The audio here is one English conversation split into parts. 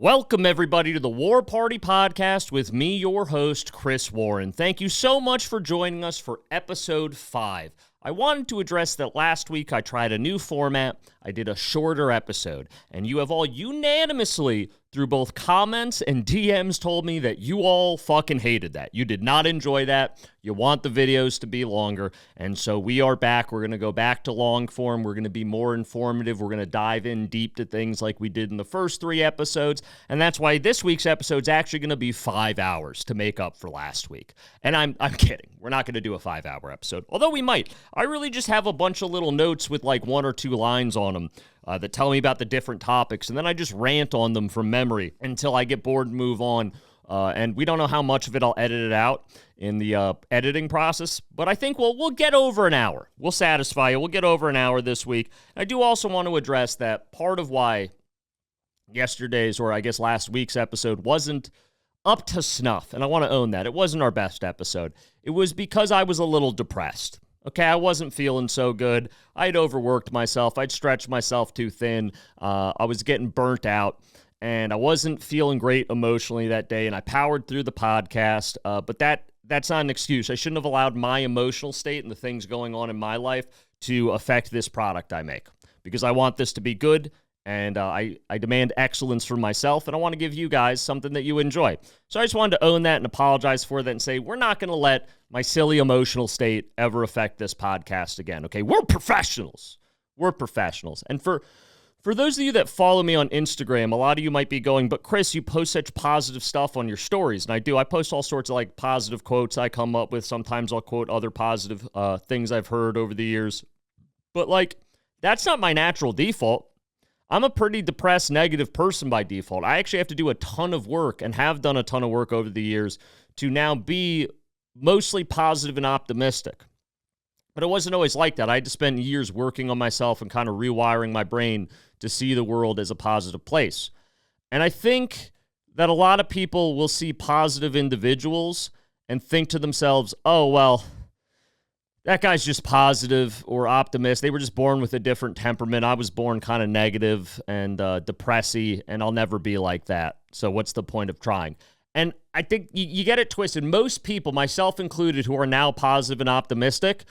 Welcome, everybody, to the War Party Podcast with me, your host, Chris Warren. Thank you so much for joining us for episode 5. I wanted to address that last week I tried a new format. I did a shorter episode, and you have all unanimously, through both comments and DMs, told me that you all fucking hated that. You did not enjoy that. You want the videos to be longer, and so we are back. We're going to go back to long form. We're going to be more informative. We're going to dive in deep to things like we did in the first 3 episodes, and that's why this week's episode is actually going to be 5 hours to make up for last week. And I'm kidding. We're not going to do a 5-hour episode, although we might. I really just have a bunch of little notes with like 1 or 2 lines on them that tell me about the different topics, and then I just rant on them from memory until I get bored and move on. And we don't know how much of it I'll edit it out in the editing process, but I think we'll get over an hour. We'll satisfy you. We'll get over an hour this week. I do also want to address that part of why yesterday's, or I guess last week's episode wasn't up to snuff, and I want to own that. It wasn't our best episode. It was because I was a little depressed. Okay, I wasn't feeling so good. I'd overworked myself. I'd stretched myself too thin. I was getting burnt out, and I wasn't feeling great emotionally that day, and I powered through the podcast, but that's not an excuse. I shouldn't have allowed my emotional state and the things going on in my life to affect this product I make, because I want this to be good, and I demand excellence from myself, and I want to give you guys something that you enjoy. So I just wanted to own that and apologize for that and say, we're not going to let my silly emotional state ever affect this podcast again, okay? We're professionals. We're professionals. And for those of you that follow me on Instagram, a lot of you might be going, but Chris, you post such positive stuff on your stories. And I do. I post all sorts of like positive quotes I come up with. Sometimes I'll quote other positive things I've heard over the years. But like, that's not my natural default. I'm a pretty depressed, negative person by default. I actually have to do a ton of work and have done a ton of work over the years to now be mostly positive and optimistic. But it wasn't always like that. I had to spend years working on myself and kind of rewiring my brain to see the world as a positive place. And I think that a lot of people will see positive individuals and think to themselves, oh, well, that guy's just positive or optimist. They were just born with a different temperament. I was born kind of negative and depressy, and I'll never be like that. So what's the point of trying? And I think you get it twisted. Most people, myself included, who are now positive and optimistic,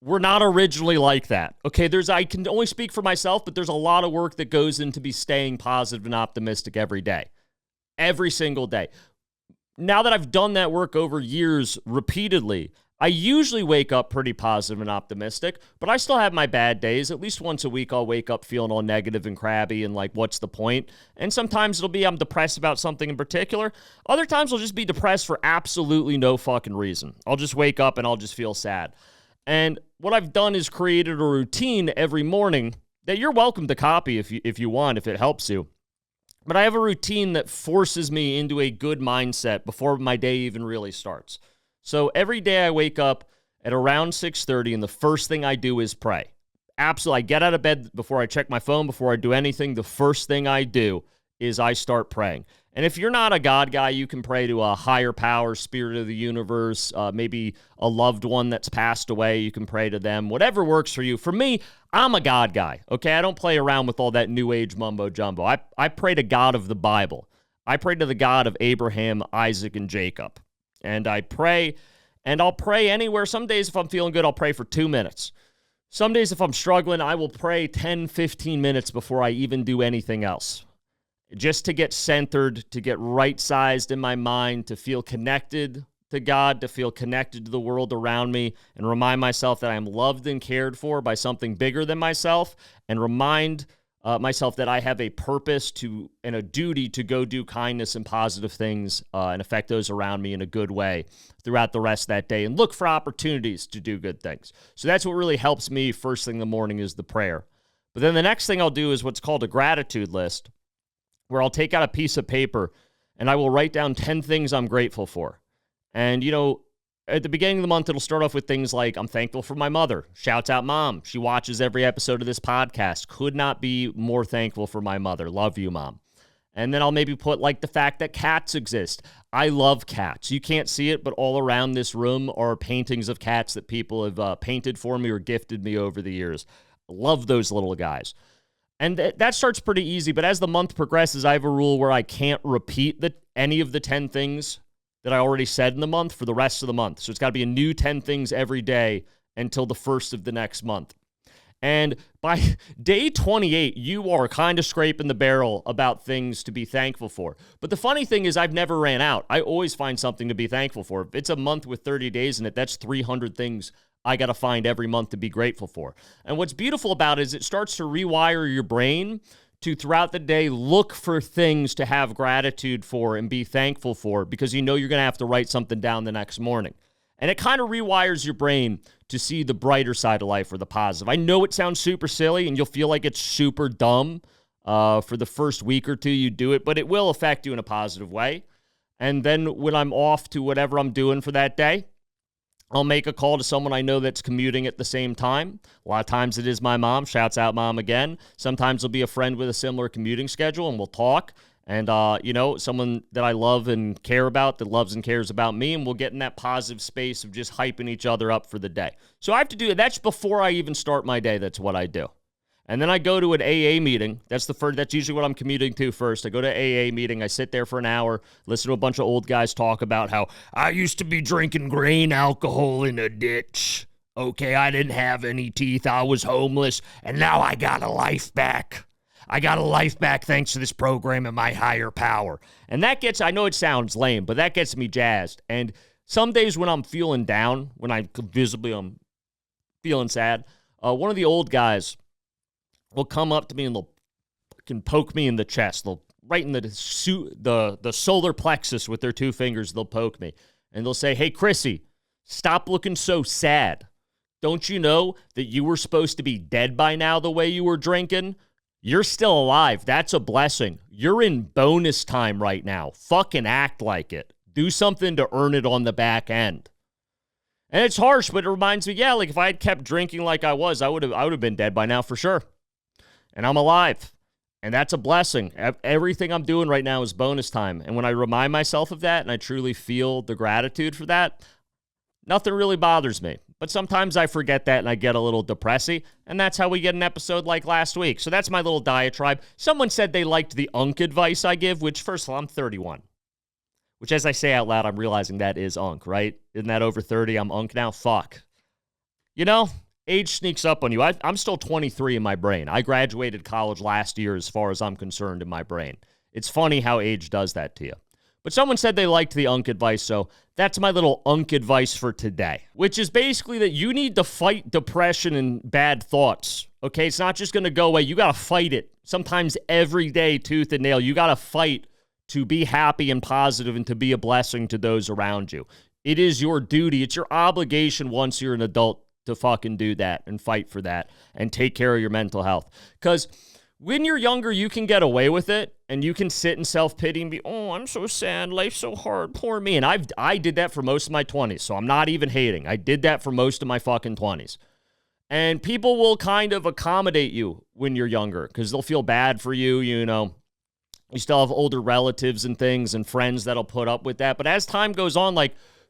were not originally like that. Okay, I can only speak for myself, but there's a lot of work that goes into be staying positive and optimistic every day. Every single day. Now that I've done that work over years repeatedly, I usually wake up pretty positive and optimistic, but I still have my bad days. At least once a week, I'll wake up feeling all negative and crabby and like, what's the point? And sometimes it'll be I'm depressed about something in particular. Other times I'll just be depressed for absolutely no fucking reason. I'll just wake up and I'll just feel sad. And what I've done is created a routine every morning that you're welcome to copy if you want, if it helps you. But I have a routine that forces me into a good mindset before my day even really starts. So every day I wake up at around 6:30, and the first thing I do is pray. Absolutely. I get out of bed before I check my phone, before I do anything. The first thing I do is I start praying. And if you're not a God guy, you can pray to a higher power, spirit of the universe, maybe a loved one that's passed away. You can pray to them, whatever works for you. For me, I'm a God guy, okay? I don't play around with all that new age mumbo jumbo. I pray to God of the Bible. I pray to the God of Abraham, Isaac, and Jacob. And I pray, and I'll pray anywhere. Some days if I'm feeling good, I'll pray for 2 minutes. Some days if I'm struggling, I will pray 10, 15 minutes before I even do anything else. Just to get centered, to get right-sized in my mind, to feel connected to God, to feel connected to the world around me, and remind myself that I am loved and cared for by something bigger than myself, and remind myself that I have a purpose and a duty to go do kindness and positive things and affect those around me in a good way throughout the rest of that day, and look for opportunities to do good things. So that's what really helps me first thing in the morning is the prayer. But then the next thing I'll do is what's called a gratitude list, where I'll take out a piece of paper and I will write down 10 things I'm grateful for. And, at the beginning of the month, it'll start off with things like, I'm thankful for my mother. Shouts out, Mom. She watches every episode of this podcast. Could not be more thankful for my mother. Love you, Mom. And then I'll maybe put like the fact that cats exist. I love cats. You can't see it, but all around this room are paintings of cats that people have painted for me or gifted me over the years. Love those little guys. And that starts pretty easy, but as the month progresses, I have a rule where I can't repeat any of the 10 things that I already said in the month for the rest of the month. So it's got to be a new 10 things every day until the first of the next month. And by day 28, you are kind of scraping the barrel about things to be thankful for. But the funny thing is I've never ran out. I always find something to be thankful for. If it's a month with 30 days in it, that's 300 things I got to find every month to be grateful for. And what's beautiful about it is it starts to rewire your brain to throughout the day look for things to have gratitude for and be thankful for, because you know you're going to have to write something down the next morning. And it kind of rewires your brain to see the brighter side of life or the positive. I know it sounds super silly and you'll feel like it's super dumb for the first week or two you do it, but it will affect you in a positive way. And then when I'm off to whatever I'm doing for that day, I'll make a call to someone I know that's commuting at the same time. A lot of times it is my mom. Shouts out, Mom, again. Sometimes it'll be a friend with a similar commuting schedule, and we'll talk. And, someone that I love and care about that loves and cares about me, and we'll get in that positive space of just hyping each other up for the day. So I have to do it. That's before I even start my day. That's what I do. And then I go to an AA meeting. That's usually what I'm commuting to first. I go to AA meeting. I sit there for an hour, listen to a bunch of old guys talk about how I used to be drinking grain alcohol in a ditch. Okay, I didn't have any teeth. I was homeless, and now I got a life back. I got a life back thanks to this program and my higher power. And I know it sounds lame, but that gets me jazzed. And some days when I'm feeling down, when I'm feeling sad, one of the old guys will come up to me and they'll fucking poke me in the chest. They'll right in the solar plexus with their two fingers. They'll poke me and they'll say, "Hey, Chrissy, stop looking so sad. Don't you know that you were supposed to be dead by now the way you were drinking? You're still alive. That's a blessing. You're in bonus time right now. Fucking act like it. Do something to earn it on the back end." And it's harsh, but it reminds me, like if I had kept drinking like I was, I would have been dead by now for sure. And I'm alive. And that's a blessing. Everything I'm doing right now is bonus time. And when I remind myself of that and I truly feel the gratitude for that, nothing really bothers me. But sometimes I forget that and I get a little depressy. And that's how we get an episode like last week. So that's my little diatribe. Someone said they liked the unk advice I give, which first of all, I'm 31. Which as I say out loud, I'm realizing that is unk, right? Isn't that over 30? I'm unk now? Fuck. Age sneaks up on you. I'm still 23 in my brain. I graduated college last year as far as I'm concerned in my brain. It's funny how age does that to you. But someone said they liked the unk advice, so that's my little unk advice for today, which is basically that you need to fight depression and bad thoughts, okay? It's not just going to go away. You got to fight it. Sometimes every day, tooth and nail. You got to fight to be happy and positive and to be a blessing to those around you. It is your duty. It's your obligation once you're an adult to fucking do that and fight for that and take care of your mental health. Because when you're younger, you can get away with it and you can sit in self-pity and be, "Oh, I'm so sad. Life's so hard. Poor me." And I did that for most of my 20s, so I'm not even hating. I did that for most of my fucking 20s. And people will kind of accommodate you when you're younger because they'll feel bad for you, You still have older relatives and things and friends that'll put up with that. But as time goes on,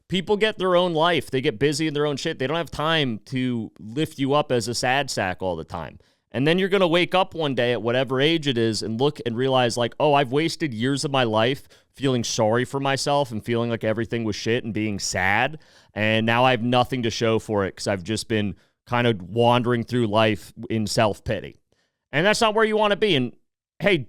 people get their own life. They get busy in their own shit. They don't have time to lift you up as a sad sack all the time. And then you're going to wake up one day at whatever age it is and look and realize oh, I've wasted years of my life feeling sorry for myself and feeling like everything was shit and being sad. And now I have nothing to show for it because I've just been kind of wandering through life in self-pity. And that's not where you want to be. And hey,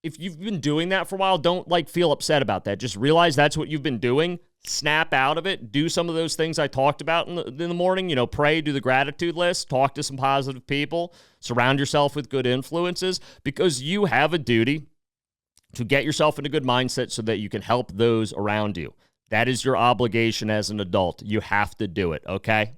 if you've been doing that for a while, don't feel upset about that. Just realize that's what you've been doing. Snap out of it. Do some of those things I talked about in the morning. Pray, do the gratitude list, talk to some positive people, surround yourself with good influences because you have a duty to get yourself in a good mindset so that you can help those around you. That is your obligation as an adult. You have to do it, okay?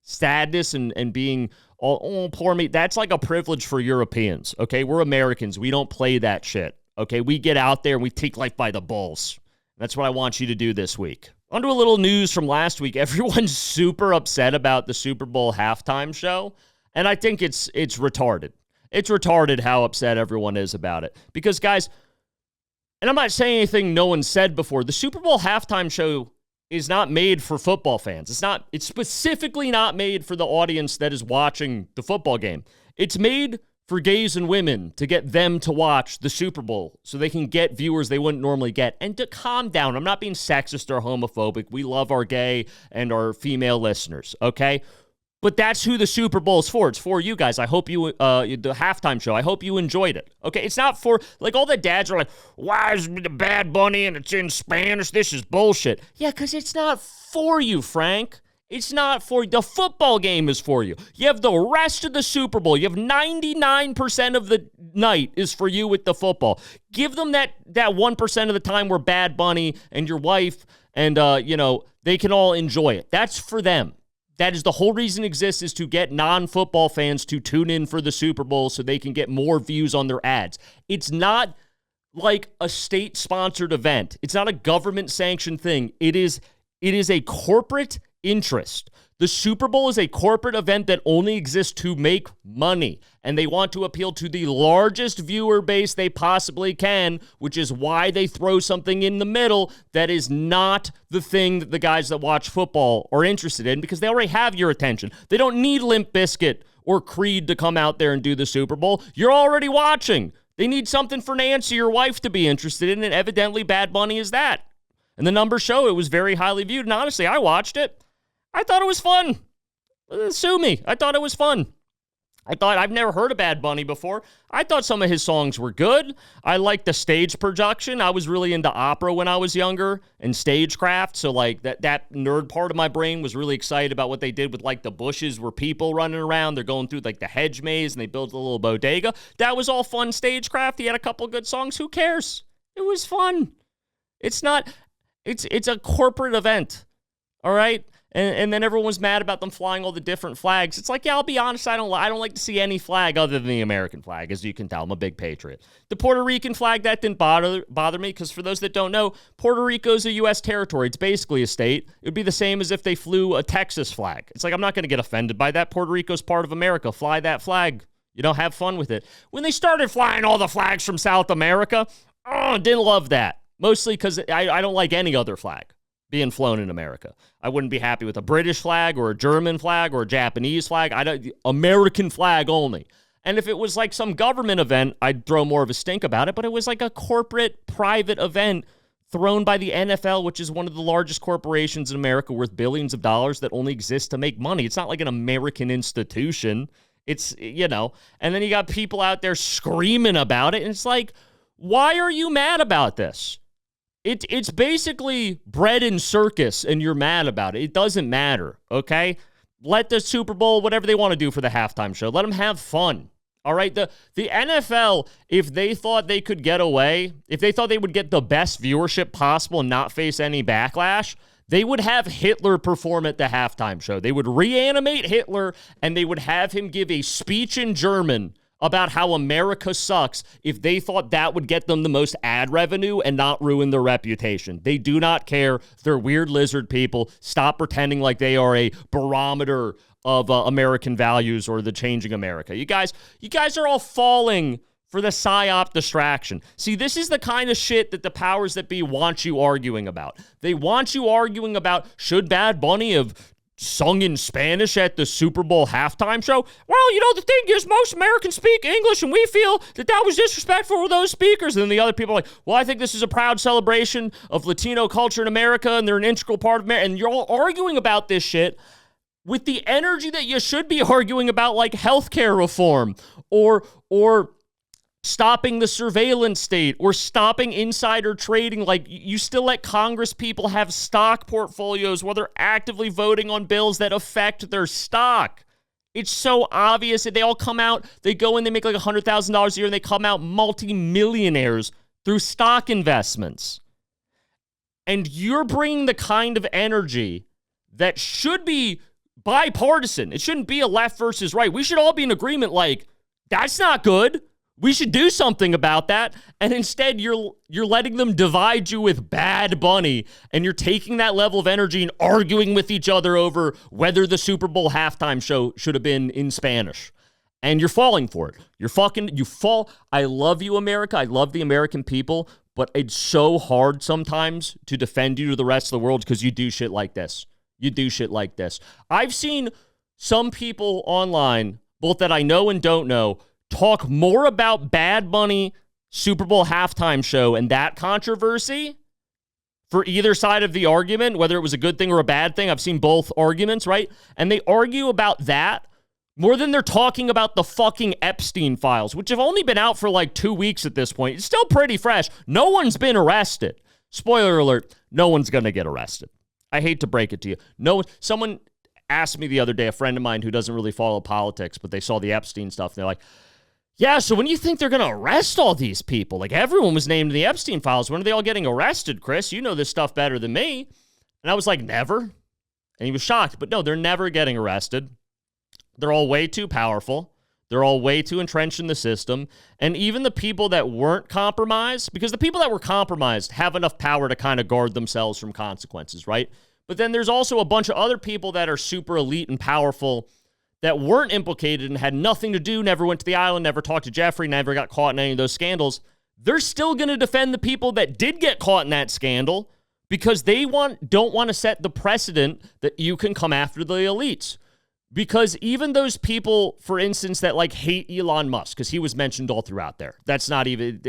Sadness and being, oh, poor me, that's like a privilege for Europeans, okay? We're Americans. We don't play that shit, okay? We get out there and we take life by the balls. That's what I want you to do this week. On to a little news from last week. Everyone's super upset about the Super Bowl halftime show, and I think it's retarded. It's retarded how upset everyone is about it. Because, guys, and I'm not saying anything no one said before, the Super Bowl halftime show is not made for football fans. It's specifically not made for the audience that is watching the football game. It's made for gays and women to get them to watch the Super Bowl so they can get viewers they wouldn't normally get. And to calm down, I'm not being sexist or homophobic. We love our gay and our female listeners, okay? But that's who the Super Bowl is for. It's for you guys. I hope you, the halftime show, I hope you enjoyed it, okay? It's not for, like, all the dads are like, why is it the Bad Bunny and it's in Spanish? This is bullshit. Yeah, because it's not for you, Frank. It's not for you. The football game is for you. You have the rest of the Super Bowl. You have 99% of the night is for you with the football. Give them that 1% of the time where Bad Bunny and your wife and, they can all enjoy it. That's for them. That is the whole reason it exists, is to get non-football fans to tune in for the Super Bowl so they can get more views on their ads. It's not like a state-sponsored event. It's not a government-sanctioned thing. It is a corporate interest. The Super Bowl is a corporate event that only exists to make money, and they want to appeal to the largest viewer base they possibly can, which is why they throw something in the middle that is not the thing that the guys that watch football are interested in, because they already have your attention. They don't need Limp Bizkit or Creed to come out there and do the Super Bowl. You're already watching. They need something for Nancy, your wife, to be interested in, and evidently Bad Bunny is that. And the numbers show it was very highly viewed, and honestly, I watched it. I thought it was fun. Sue me. I thought it was fun. I've never heard of Bad Bunny before. I thought some of his songs were good. I liked the stage production. I was really into opera when I was younger and stagecraft. So like that nerd part of my brain was really excited about what they did with like the bushes where people running around. They're going through like the hedge maze and they built a little bodega. That was all fun stagecraft. He had a couple good songs. Who cares? It was fun. It's a corporate event. All right? And then everyone was mad about them flying all the different flags. It's like, yeah, I'll be honest, I don't like to see any flag other than the American flag, as you can tell. I'm a big patriot. The Puerto Rican flag, that didn't bother me, because for those that don't know, Puerto Rico's a U.S. territory. It's basically a state. It would be the same as if they flew a Texas flag. It's like, I'm not going to get offended by that. Puerto Rico's part of America. Fly that flag. Have fun with it. When they started flying all the flags from South America, didn't love that. Mostly because I don't like any other flag being flown in America. I wouldn't be happy with a British flag or a German flag or a Japanese flag. American flag only. And if it was like some government event, I'd throw more of a stink about it, but it was like a corporate, private event thrown by the NFL, which is one of the largest corporations in America, worth billions of dollars, that only exists to make money. It's not like an American institution. It's, and then you got people out there screaming about it, and it's like, why are you mad about this? It's basically bread and circus, and you're mad about it. It doesn't matter, okay? Let the Super Bowl, whatever they want to do for the halftime show, let them have fun, all right? The NFL, if they thought they could get away, if they thought they would get the best viewership possible and not face any backlash, they would have Hitler perform at the halftime show. They would reanimate Hitler, and they would have him give a speech in German about how America sucks, if they thought that would get them the most ad revenue and not ruin their reputation. They do not care. They're weird lizard people. Stop pretending like they are a barometer of American values or the changing America. You guys are all falling for the PSYOP distraction. See, this is the kind of shit that the powers that be want you arguing about. They want you arguing about, should Bad Bunny have sung in Spanish at the Super Bowl halftime show? Well, the thing is, most Americans speak English, and we feel that was disrespectful to those speakers. And then the other people are like, well, I think this is a proud celebration of Latino culture in America, and they're an integral part of America. And you're all arguing about this shit with the energy that you should be arguing about, like healthcare reform or stopping the surveillance state or stopping insider trading. Like, you still let Congress people have stock portfolios while they're actively voting on bills that affect their stock. It's so obvious that they all come out, they go in, they make like $100,000 a year, and they come out multimillionaires through stock investments. And you're bringing the kind of energy that should be bipartisan. It shouldn't be a left versus right. We should all be in agreement, like, that's not good. We should do something about that. And instead, you're letting them divide you with Bad Bunny, and you're taking that level of energy and arguing with each other over whether the Super Bowl halftime show should have been in Spanish. And you're falling for it. You fall. I love you, America. I love the American people, but it's so hard sometimes to defend you to the rest of the world because you do shit like this. I've seen some people online, both that I know and don't know, talk more about Bad Bunny Super Bowl halftime show and that controversy for either side of the argument, whether it was a good thing or a bad thing. I've seen both arguments, right? And they argue about that more than they're talking about the fucking Epstein files, which have only been out for like 2 weeks at this point. It's still pretty fresh. No one's been arrested. Spoiler alert, no one's going to get arrested. I hate to break it to you. Someone asked me the other day, a friend of mine who doesn't really follow politics, but they saw the Epstein stuff, and they're like, yeah, so when do you think they're going to arrest all these people? Like, everyone was named in the Epstein files. When are they all getting arrested, Chris? You know this stuff better than me. And I was like, never. And he was shocked. But no, they're never getting arrested. They're all way too powerful. They're all way too entrenched in the system. And even the people that weren't compromised, because the people that were compromised have enough power to kind of guard themselves from consequences, right? But then there's also a bunch of other people that are super elite and powerful that weren't implicated and had nothing to do, never went to the island, never talked to Jeffrey, never got caught in any of those scandals. They're still going to defend the people that did get caught in that scandal because they don't want to set the precedent that you can come after the elites. Because even those people, for instance, that like hate Elon Musk, because he was mentioned all throughout there. That's not even,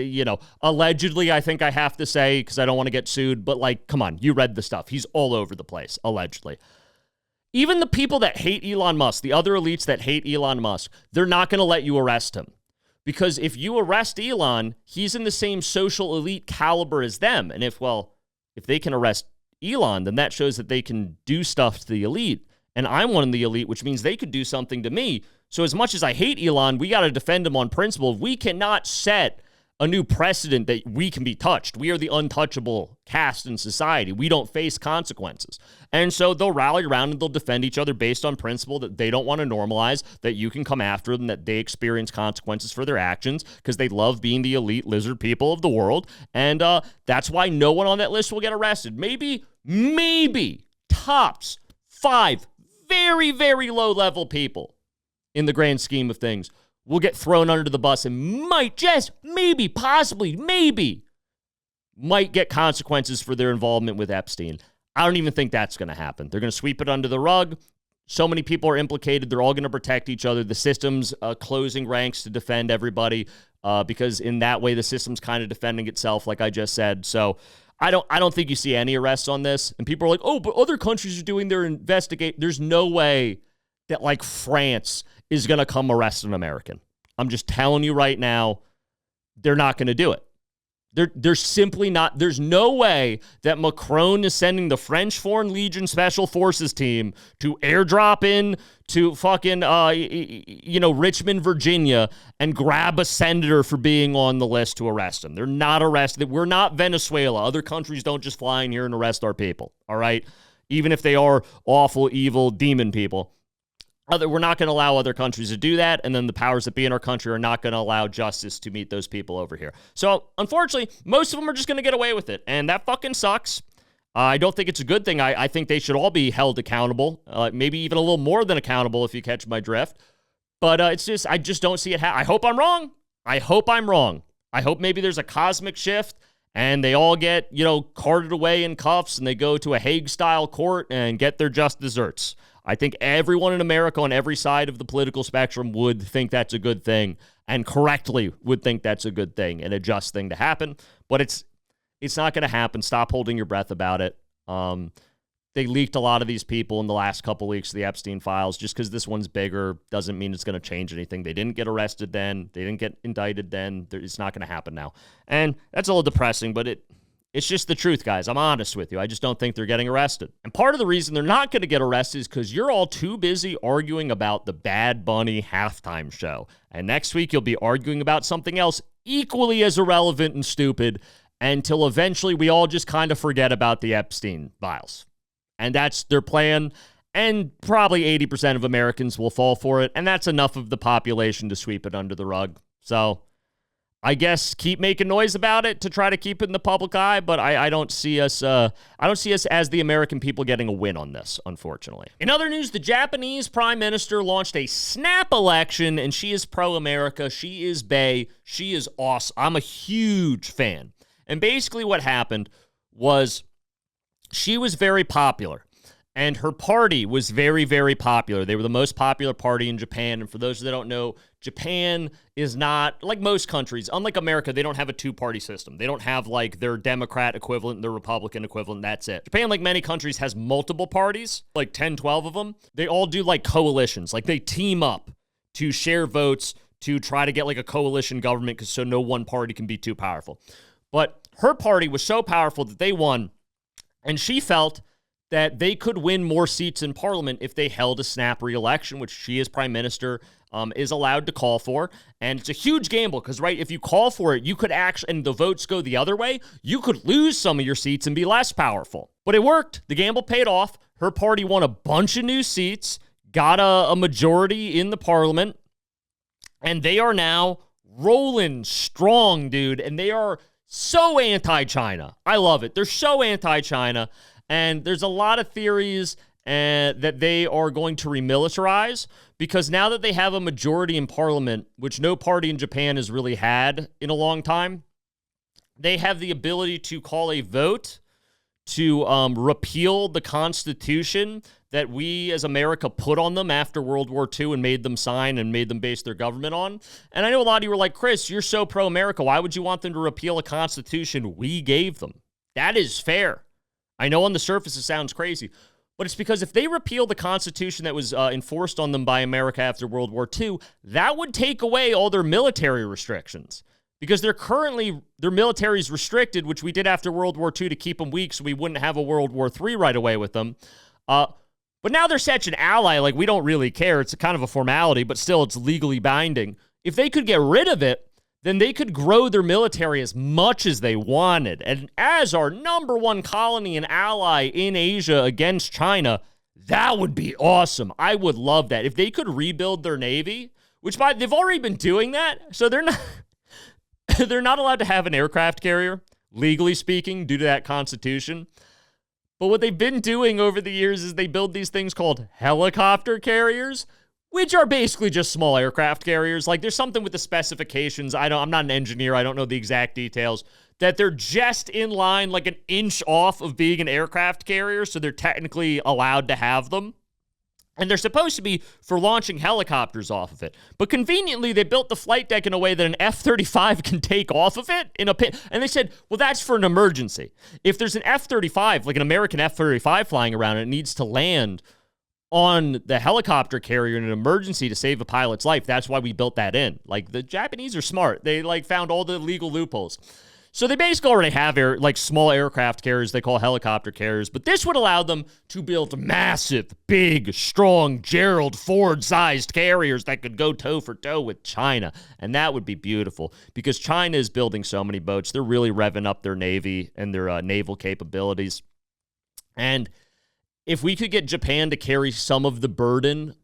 allegedly, I think I have to say, because I don't want to get sued, but like, come on, you read the stuff. He's all over the place, allegedly. Even the people that hate Elon Musk, the other elites that hate Elon Musk, they're not going to let you arrest him. Because if you arrest Elon, he's in the same social elite caliber as them. And if they can arrest Elon, then that shows that they can do stuff to the elite. And I'm one of the elite, which means they could do something to me. So as much as I hate Elon, we got to defend him on principle. We cannot set a new precedent that we can be touched. We are the untouchable caste in society. We don't face consequences. And so they'll rally around and they'll defend each other based on principle that they don't want to normalize, that you can come after them, that they experience consequences for their actions because they love being the elite lizard people of the world. And that's why no one on that list will get arrested. Maybe tops 5 very, very low-level people in the grand scheme of things will get thrown under the bus and might get consequences for their involvement with Epstein. I don't even think that's going to happen. They're going to sweep it under the rug. So many people are implicated. They're all going to protect each other. The system's closing ranks to defend everybody because in that way, the system's kind of defending itself, like I just said. So I don't think you see any arrests on this. And people are like, oh, but other countries are doing their investigate. There's no way that like France is going to come arrest an American. I'm just telling you right now, they're not going to do it. They're simply not. There's no way that Macron is sending the French Foreign Legion Special Forces team to airdrop in to fucking, Richmond, Virginia and grab a senator for being on the list to arrest him. They're not arrested. We're not Venezuela. Other countries don't just fly in here and arrest our people, all right? Even if they are awful, evil, demon people. We're not going to allow other countries to do that, and then the powers that be in our country are not going to allow justice to meet those people over here. So, unfortunately, most of them are just going to get away with it, and that fucking sucks. I don't think it's a good thing. I think they should all be held accountable, maybe even a little more than accountable if you catch my drift. But I just don't see it I hope I'm wrong. I hope maybe there's a cosmic shift, and they all get, carted away in cuffs, and they go to a Hague-style court and get their just desserts. I think everyone in America on every side of the political spectrum would think that's a good thing and correctly would think that's a good thing and a just thing to happen. But it's not going to happen. Stop holding your breath about it. They leaked a lot of these people in the last couple weeks of the Epstein files. Just because this one's bigger doesn't mean it's going to change anything. They didn't get arrested then. They didn't get indicted then. It's not going to happen now. And that's a little depressing, but it's just the truth, guys. I'm honest with you. I just don't think they're getting arrested. And part of the reason they're not going to get arrested is because you're all too busy arguing about the Bad Bunny halftime show. And next week, you'll be arguing about something else equally as irrelevant and stupid until eventually we all just kind of forget about the Epstein files. And that's their plan. And probably 80% of Americans will fall for it. And that's enough of the population to sweep it under the rug. So I guess keep making noise about it to try to keep it in the public eye, but I don't see us as the American people getting a win on this, unfortunately. In other news, the Japanese prime minister launched a snap election, and she is pro-America. She is bae. She is awesome. I'm a huge fan. And basically what happened was she was very popular. And her party was very, very popular. They were the most popular party in Japan. And for those that don't know, Japan is not, like most countries, unlike America, they don't have a two-party system. They don't have, like, their Democrat equivalent, their Republican equivalent, that's it. Japan, like many countries, has multiple parties, like 10, 12 of them. They all do, like, coalitions. Like, they team up to share votes to try to get, like, a coalition government so no one party can be too powerful. But her party was so powerful that they won, and she felt that they could win more seats in parliament if they held a snap re-election, which she as prime minister is allowed to call for. And it's a huge gamble because, right, if you call for it, you could actually, and the votes go the other way, you could lose some of your seats and be less powerful. But it worked. The gamble paid off. Her party won a bunch of new seats, got a majority in the parliament, and they are now rolling strong, dude. And they are so anti-China. I love it. They're so anti-China. And there's a lot of theories that they are going to remilitarize because now that they have a majority in parliament, which no party in Japan has really had in a long time, they have the ability to call a vote to repeal the Constitution that we as America put on them after World War II and made them sign and made them base their government on. And I know a lot of you were like, Chris, you're so pro-America. Why would you want them to repeal a Constitution we gave them? That is fair. I know on the surface it sounds crazy, but it's because if they repeal the Constitution that was enforced on them by America after World War II, that would take away all their military restrictions because their military is restricted, which we did after World War II to keep them weak so we wouldn't have a World War III right away with them. But now they're such an ally, like we don't really care. It's a kind of a formality, but still it's legally binding. If they could get rid of it, then they could grow their military as much as they wanted. And as our number one colony and ally in Asia against China, that would be awesome. I would love that. If they could rebuild their Navy, which they've already been doing that, so they're not allowed to have an aircraft carrier, legally speaking, due to that Constitution. But what they've been doing over the years is they build these things called helicopter carriers, which are basically just small aircraft carriers. Like, there's something with the specifications. I'm not an engineer. I don't know the exact details. That they're just in line, like an inch off of being an aircraft carrier, so they're technically allowed to have them. And they're supposed to be for launching helicopters off of it. But conveniently, they built the flight deck in a way that an F-35 can take off of it in a pit. And they said, well, that's for an emergency. If there's an F-35, like an American F-35 flying around and it needs to land on the helicopter carrier in an emergency to save a pilot's life, that's why we built that in. Like, the Japanese are smart. They, like, found all the legal loopholes. So they basically already have small aircraft carriers they call helicopter carriers, but this would allow them to build massive, big, strong Gerald Ford-sized carriers that could go toe for toe with China, and that would be beautiful because China is building so many boats. They're really revving up their Navy and their naval capabilities. And if we could get Japan to carry some of the burden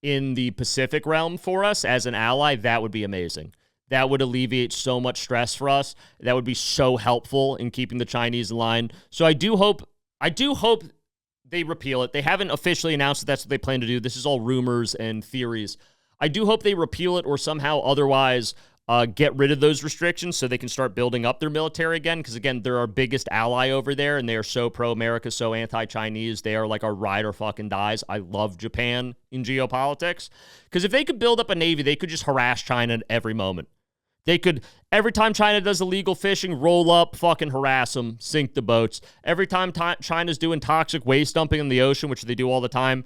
in the Pacific realm for us as an ally, that would be amazing. That would alleviate so much stress for us. That would be so helpful in keeping the Chinese in line. So I do hope they repeal it. They haven't officially announced that that's what they plan to do. This is all rumors and theories. I do hope they repeal it or somehow otherwise get rid of those restrictions so they can start building up their military again. Because, again, they're our biggest ally over there, and they are so pro-America, so anti-Chinese. They are like our ride or fucking dies. I love Japan in geopolitics. Because if they could build up a navy, they could just harass China at every moment. They could, every time China does illegal fishing, roll up, fucking harass them, sink the boats. Every time China's doing toxic waste dumping in the ocean, which they do all the time,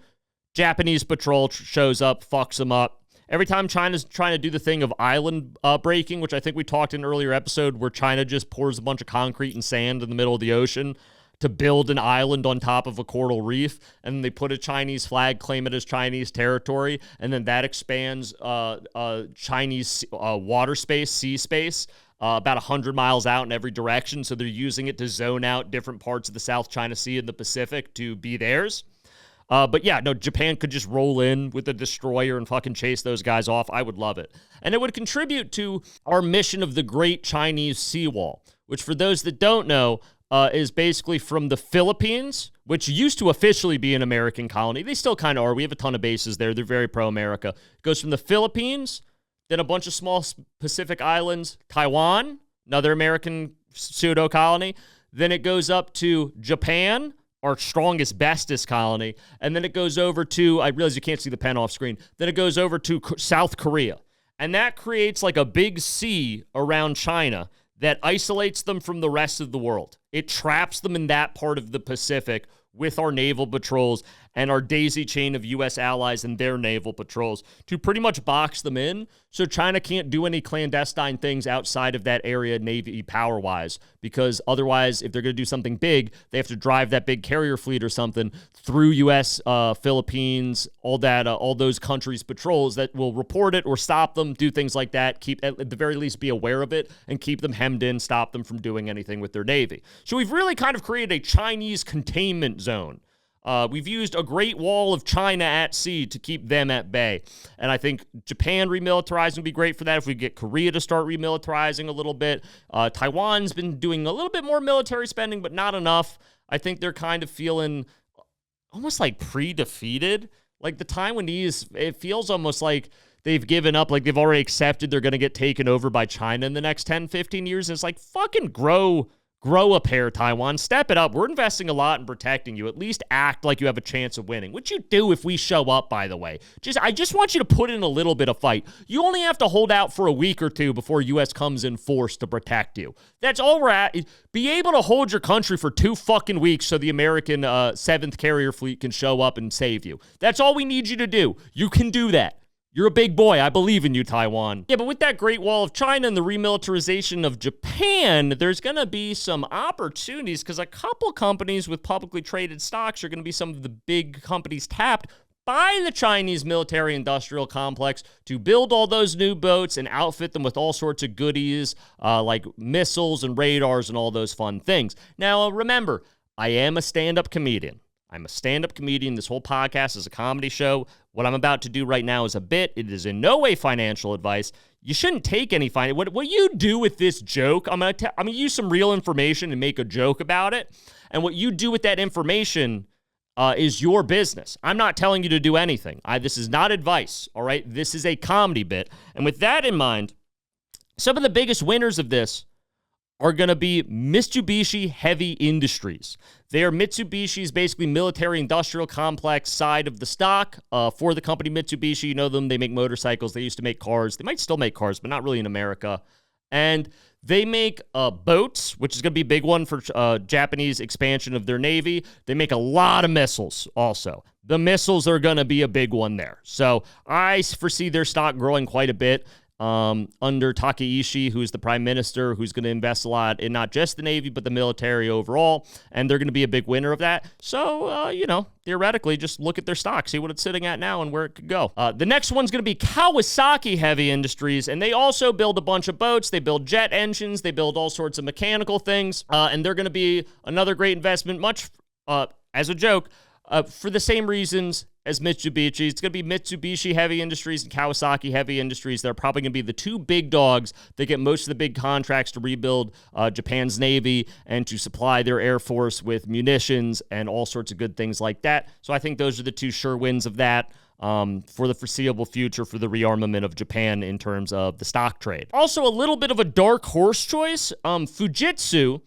Japanese patrol shows up, fucks them up. Every time China's trying to do the thing of island breaking, which I think we talked in an earlier episode, where China just pours a bunch of concrete and sand in the middle of the ocean to build an island on top of a coral reef, and then they put a Chinese flag, claim it as Chinese territory, and then that expands Chinese water space, sea space, about 100 miles out in every direction, so they're using it to zone out different parts of the South China Sea and the Pacific to be theirs. But yeah, no, Japan could just roll in with a destroyer and fucking chase those guys off. I would love it. And it would contribute to our mission of the Great Chinese Seawall, which for those that don't know, is basically from the Philippines, which used to officially be an American colony. They still kind of are. We have a ton of bases there. They're very pro-America. It goes from the Philippines, then a bunch of small Pacific islands, Taiwan, another American pseudo-colony. Then it goes up to Japan, our strongest, bestest colony. And then it goes over to, I realize you can't see the pen off screen, then it goes over to South Korea. And that creates like a big sea around China that isolates them from the rest of the world. It traps them in that part of the Pacific with our naval patrols and our daisy chain of U.S. allies and their naval patrols to pretty much box them in so China can't do any clandestine things outside of that area Navy power-wise, because otherwise, if they're going to do something big, they have to drive that big carrier fleet or something through U.S., Philippines, all those countries' patrols that will report it or stop them, do things like that, keep at the very least be aware of it, and keep them hemmed in, stop them from doing anything with their Navy. So we've really kind of created a Chinese containment zone. We've used a Great Wall of China at sea to keep them at bay. And I think Japan remilitarizing would be great for that if we get Korea to start remilitarizing a little bit. Taiwan's been doing a little bit more military spending, but not enough. I think they're kind of feeling almost like pre-defeated. Like the Taiwanese, it feels almost like they've given up, like they've already accepted they're going to get taken over by China in the next 10, 15 years. And it's like, fucking grow a pair, Taiwan. Step it up. We're investing a lot in protecting you. At least act like you have a chance of winning, which you do if we show up, by the way. I just want you to put in a little bit of fight. You only have to hold out for a week or two before U.S. comes in force to protect you. That's all we're at. Be able to hold your country for 2 fucking weeks so the American 7th Carrier Fleet can show up and save you. That's all we need you to do. You can do that. You're a big boy. I believe in you, Taiwan. Yeah, but with that Great Wall of China and the remilitarization of Japan, there's going to be some opportunities because a couple companies with publicly traded stocks are going to be some of the big companies tapped by the Chinese military-industrial complex to build all those new boats and outfit them with all sorts of goodies like missiles and radars and all those fun things. Now, remember, I am a stand-up comedian. I'm a stand-up comedian. This whole podcast is a comedy show. What I'm about to do right now is a bit. It is in no way financial advice. You shouldn't take any What you do with this joke, I'm gonna use some real information and make a joke about it. And what you do with that information is your business. I'm not telling you to do anything. This is not advice, all right? This is a comedy bit. And with that in mind, some of the biggest winners of this are going to be Mitsubishi Heavy Industries. They are Mitsubishi's basically military-industrial complex side of the stock. For the company Mitsubishi, you know them. They make motorcycles. They used to make cars. They might still make cars, but not really in America. And they make boats, which is going to be a big one for Japanese expansion of their Navy. They make a lot of missiles also. The missiles are going to be a big one there. So I foresee their stock growing quite a bit. Under Takaishi, who's the prime minister, who's going to invest a lot in not just the Navy, but the military overall, and they're going to be a big winner of that. So, theoretically, just look at their stock, see what it's sitting at now and where it could go. The next one's going to be Kawasaki Heavy Industries, and they also build a bunch of boats. They build jet engines. They build all sorts of mechanical things, and they're going to be another great investment, much as a joke, for the same reasons as Mitsubishi. It's going to be Mitsubishi Heavy Industries and Kawasaki Heavy Industries. They're probably going to be the two big dogs that get most of the big contracts to rebuild Japan's Navy and to supply their Air Force with munitions and all sorts of good things like that. So I think those are the two sure wins of that for the foreseeable future for the rearmament of Japan in terms of the stock trade. Also, a little bit of a dark horse choice. Fujitsu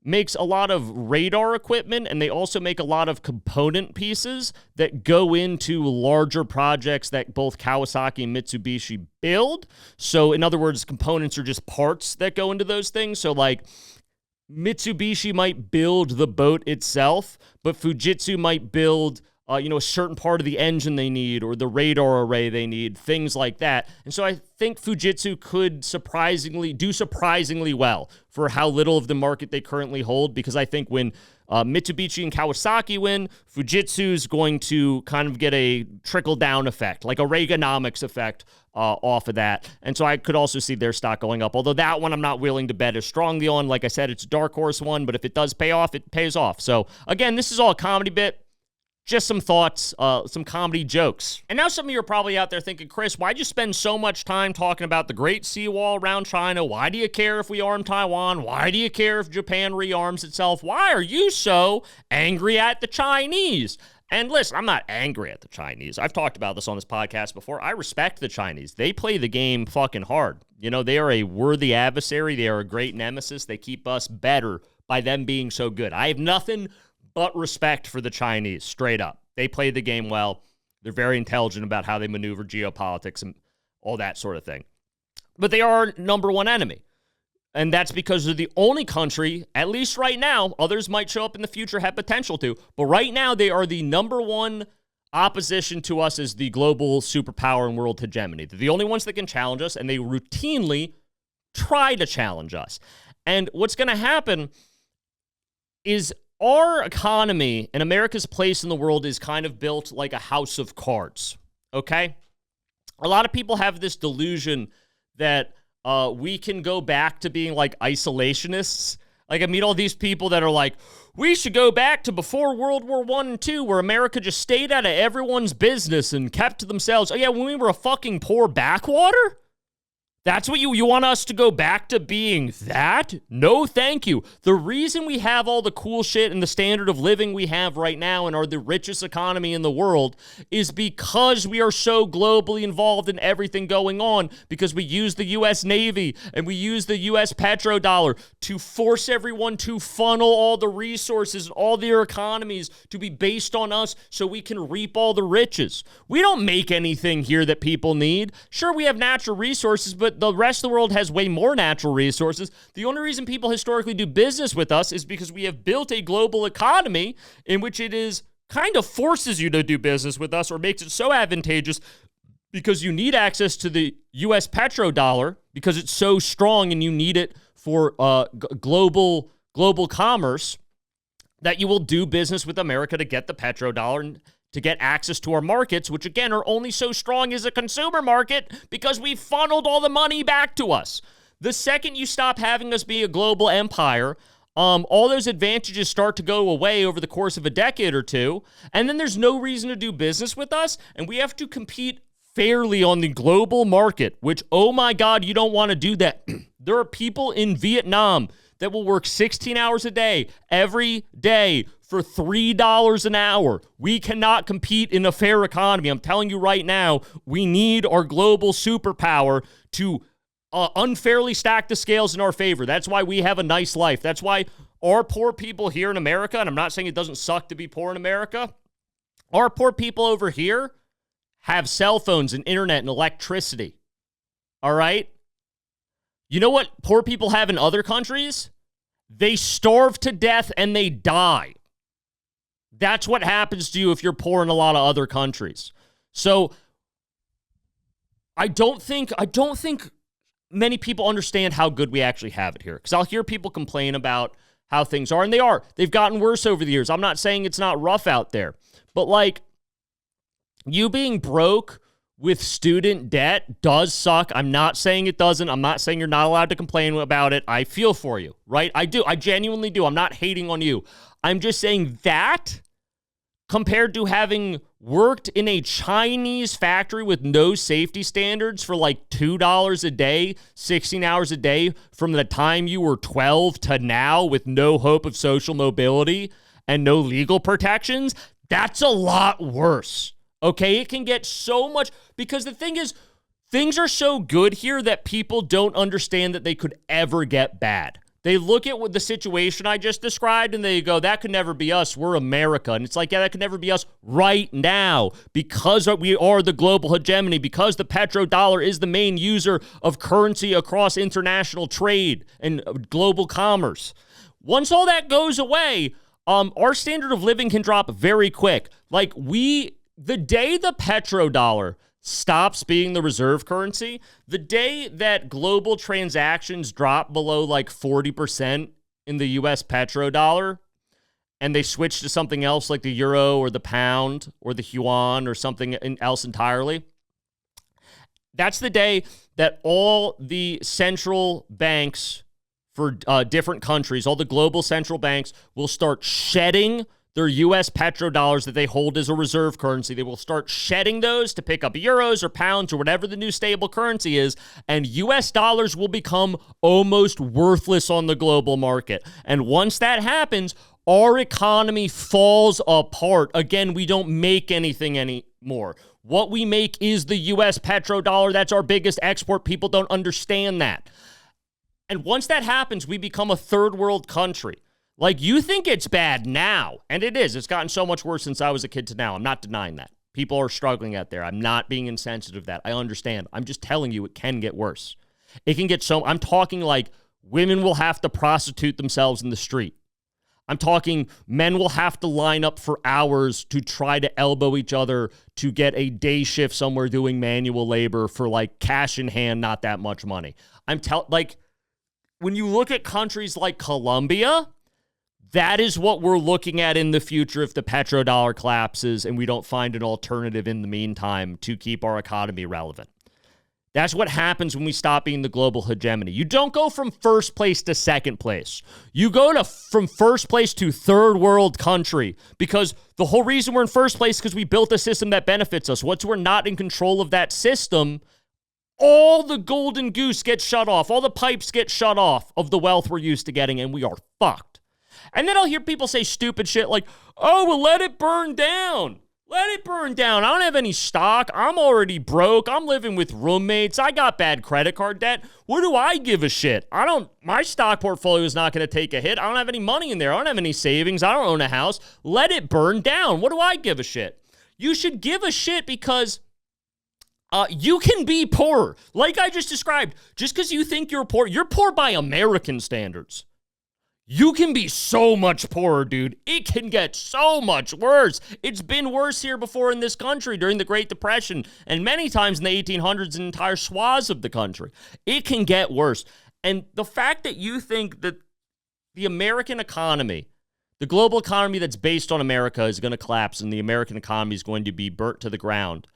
makes a lot of radar equipment, and they also make a lot of component pieces that go into larger projects that both Kawasaki and Mitsubishi build. So in other words, components are just parts that go into those things. So like Mitsubishi might build the boat itself, but Fujitsu might build a certain part of the engine they need or the radar array they need, things like that. And so I think Fujitsu could do surprisingly well for how little of the market they currently hold, because I think when Mitsubishi and Kawasaki win, Fujitsu's going to kind of get a trickle-down effect, like a Reaganomics effect off of that. And so I could also see their stock going up, although that one I'm not willing to bet as strongly on. Like I said, it's a dark horse one, but if it does pay off, it pays off. So again, this is all a comedy bit. Just some thoughts, some comedy jokes. And now some of you are probably out there thinking, Chris, why'd you spend so much time talking about the Great Seawall around China? Why do you care if we arm Taiwan? Why do you care if Japan rearms itself? Why are you so angry at the Chinese? And listen, I'm not angry at the Chinese. I've talked about this on this podcast before. I respect the Chinese. They play the game fucking hard. They are a worthy adversary. They are a great nemesis. They keep us better by them being so good. I have nothing but respect for the Chinese, straight up. They play the game well. They're very intelligent about how they maneuver geopolitics and all that sort of thing. But they are our number one enemy. And that's because they're the only country, at least right now, others might show up in the future, have potential to, but right now they are the number one opposition to us as the global superpower and world hegemony. They're the only ones that can challenge us, and they routinely try to challenge us. And what's going to happen is our economy and America's place in the world is kind of built like a house of cards, okay? A lot of people have this delusion that we can go back to being like isolationists. Like I meet all these people that are like, we should go back to before World War I and II where America just stayed out of everyone's business and kept to themselves. Oh yeah, when we were a fucking poor backwater? That's what you want us to go back to being that? No, thank you. The reason we have all the cool shit and the standard of living we have right now and are the richest economy in the world is because we are so globally involved in everything going on, because we use the U.S. Navy and we use the US Petro dollar to force everyone to funnel all the resources and all their economies to be based on us so we can reap all the riches. We don't make anything here that people need. Sure, we have natural resources, but the rest of the world has way more natural resources. The only reason people historically do business with us is because we have built a global economy in which it is kind of forces you to do business with us or makes it so advantageous because you need access to the US petrodollar because it's so strong and you need it for global commerce that you will do business with America to get the petrodollar and to get access to our markets, which again are only so strong as a consumer market because we funneled all the money back to us. The second you stop having us be a global empire, all those advantages start to go away over the course of a decade or two, and then there's no reason to do business with us, and we have to compete fairly on the global market, which, oh my God, you don't want to do that. There are people in Vietnam that will work 16 hours a day, every day, for $3 an hour. We cannot compete in a fair economy. I'm telling you right now, we need our global superpower to unfairly stack the scales in our favor. That's why we have a nice life. That's why our poor people here in America, and I'm not saying it doesn't suck to be poor in America, our poor people over here have cell phones and internet and electricity. All right? You know what poor people have in other countries? They starve to death and they die. That's what happens to you if you're poor in a lot of other countries. So I don't think many people understand how good we actually have it here. Because I'll hear people complain about how things are, and they are. They've gotten worse over the years. I'm not saying it's not rough out there. But like, you being broke with student debt does suck. I'm not saying it doesn't. I'm not saying you're not allowed to complain about it. I feel for you, right? I do. I genuinely do. I'm not hating on you. I'm just saying that compared to having worked in a Chinese factory with no safety standards for like $2 a day, 16 hours a day from the time you were 12 to now with no hope of social mobility and no legal protections, that's a lot worse. Okay, it can get so much, because the thing is, things are so good here that people don't understand that they could ever get bad. They look at what the situation I just described and they go, that could never be us. We're America. And it's like, yeah, that could never be us right now because we are the global hegemony, because the petrodollar is the main user of currency across international trade and global commerce. Once all that goes away, our standard of living can drop very quick. Like the day the petrodollar stops being the reserve currency, the day that global transactions drop below like 40% in the US petrodollar and they switch to something else like the euro or the pound or the yuan or something else entirely, that's the day that all the central banks for different countries, all the global central banks will start shedding their U.S. petrodollars that they hold as a reserve currency. They will start shedding those to pick up euros or pounds or whatever the new stable currency is, and U.S. dollars will become almost worthless on the global market. And once that happens, our economy falls apart. Again, we don't make anything anymore. What we make is the U.S. petrodollar. That's our biggest export. People don't understand that. And once that happens, we become a third world country. Like, you think it's bad now, and it is. It's gotten so much worse since I was a kid to now. I'm not denying that. People are struggling out there. I'm not being insensitive to that. I understand. I'm just telling you it can get worse. It can get so... I'm talking like women will have to prostitute themselves in the street. I'm talking men will have to line up for hours to try to elbow each other to get a day shift somewhere doing manual labor for like cash in hand, not that much money. Like, when you look at countries like Colombia, that is what we're looking at in the future if the petrodollar collapses and we don't find an alternative in the meantime to keep our economy relevant. That's what happens when we stop being the global hegemony. You don't go from first place to second place. You go from first place to third world country, because the whole reason we're in first place is because we built a system that benefits us. Once we're not in control of that system, all the golden goose gets shut off. All the pipes get shut off of the wealth we're used to getting, and we are fucked. And then I'll hear people say stupid shit like, oh, well, let it burn down. Let it burn down. I don't have any stock. I'm already broke. I'm living with roommates. I got bad credit card debt. What do I give a shit? My stock portfolio is not going to take a hit. I don't have any money in there. I don't have any savings. I don't own a house. Let it burn down. What do I give a shit? You should give a shit because you can be poor. Like I just described, just because you think you're poor by American standards. You can be so much poorer, dude. It can get so much worse. It's been worse here before in this country during the Great Depression and many times in the 1800s in entire swaths of the country. It can get worse. And the fact that you think that the American economy, the global economy that's based on America is going to collapse and the American economy is going to be burnt to the ground,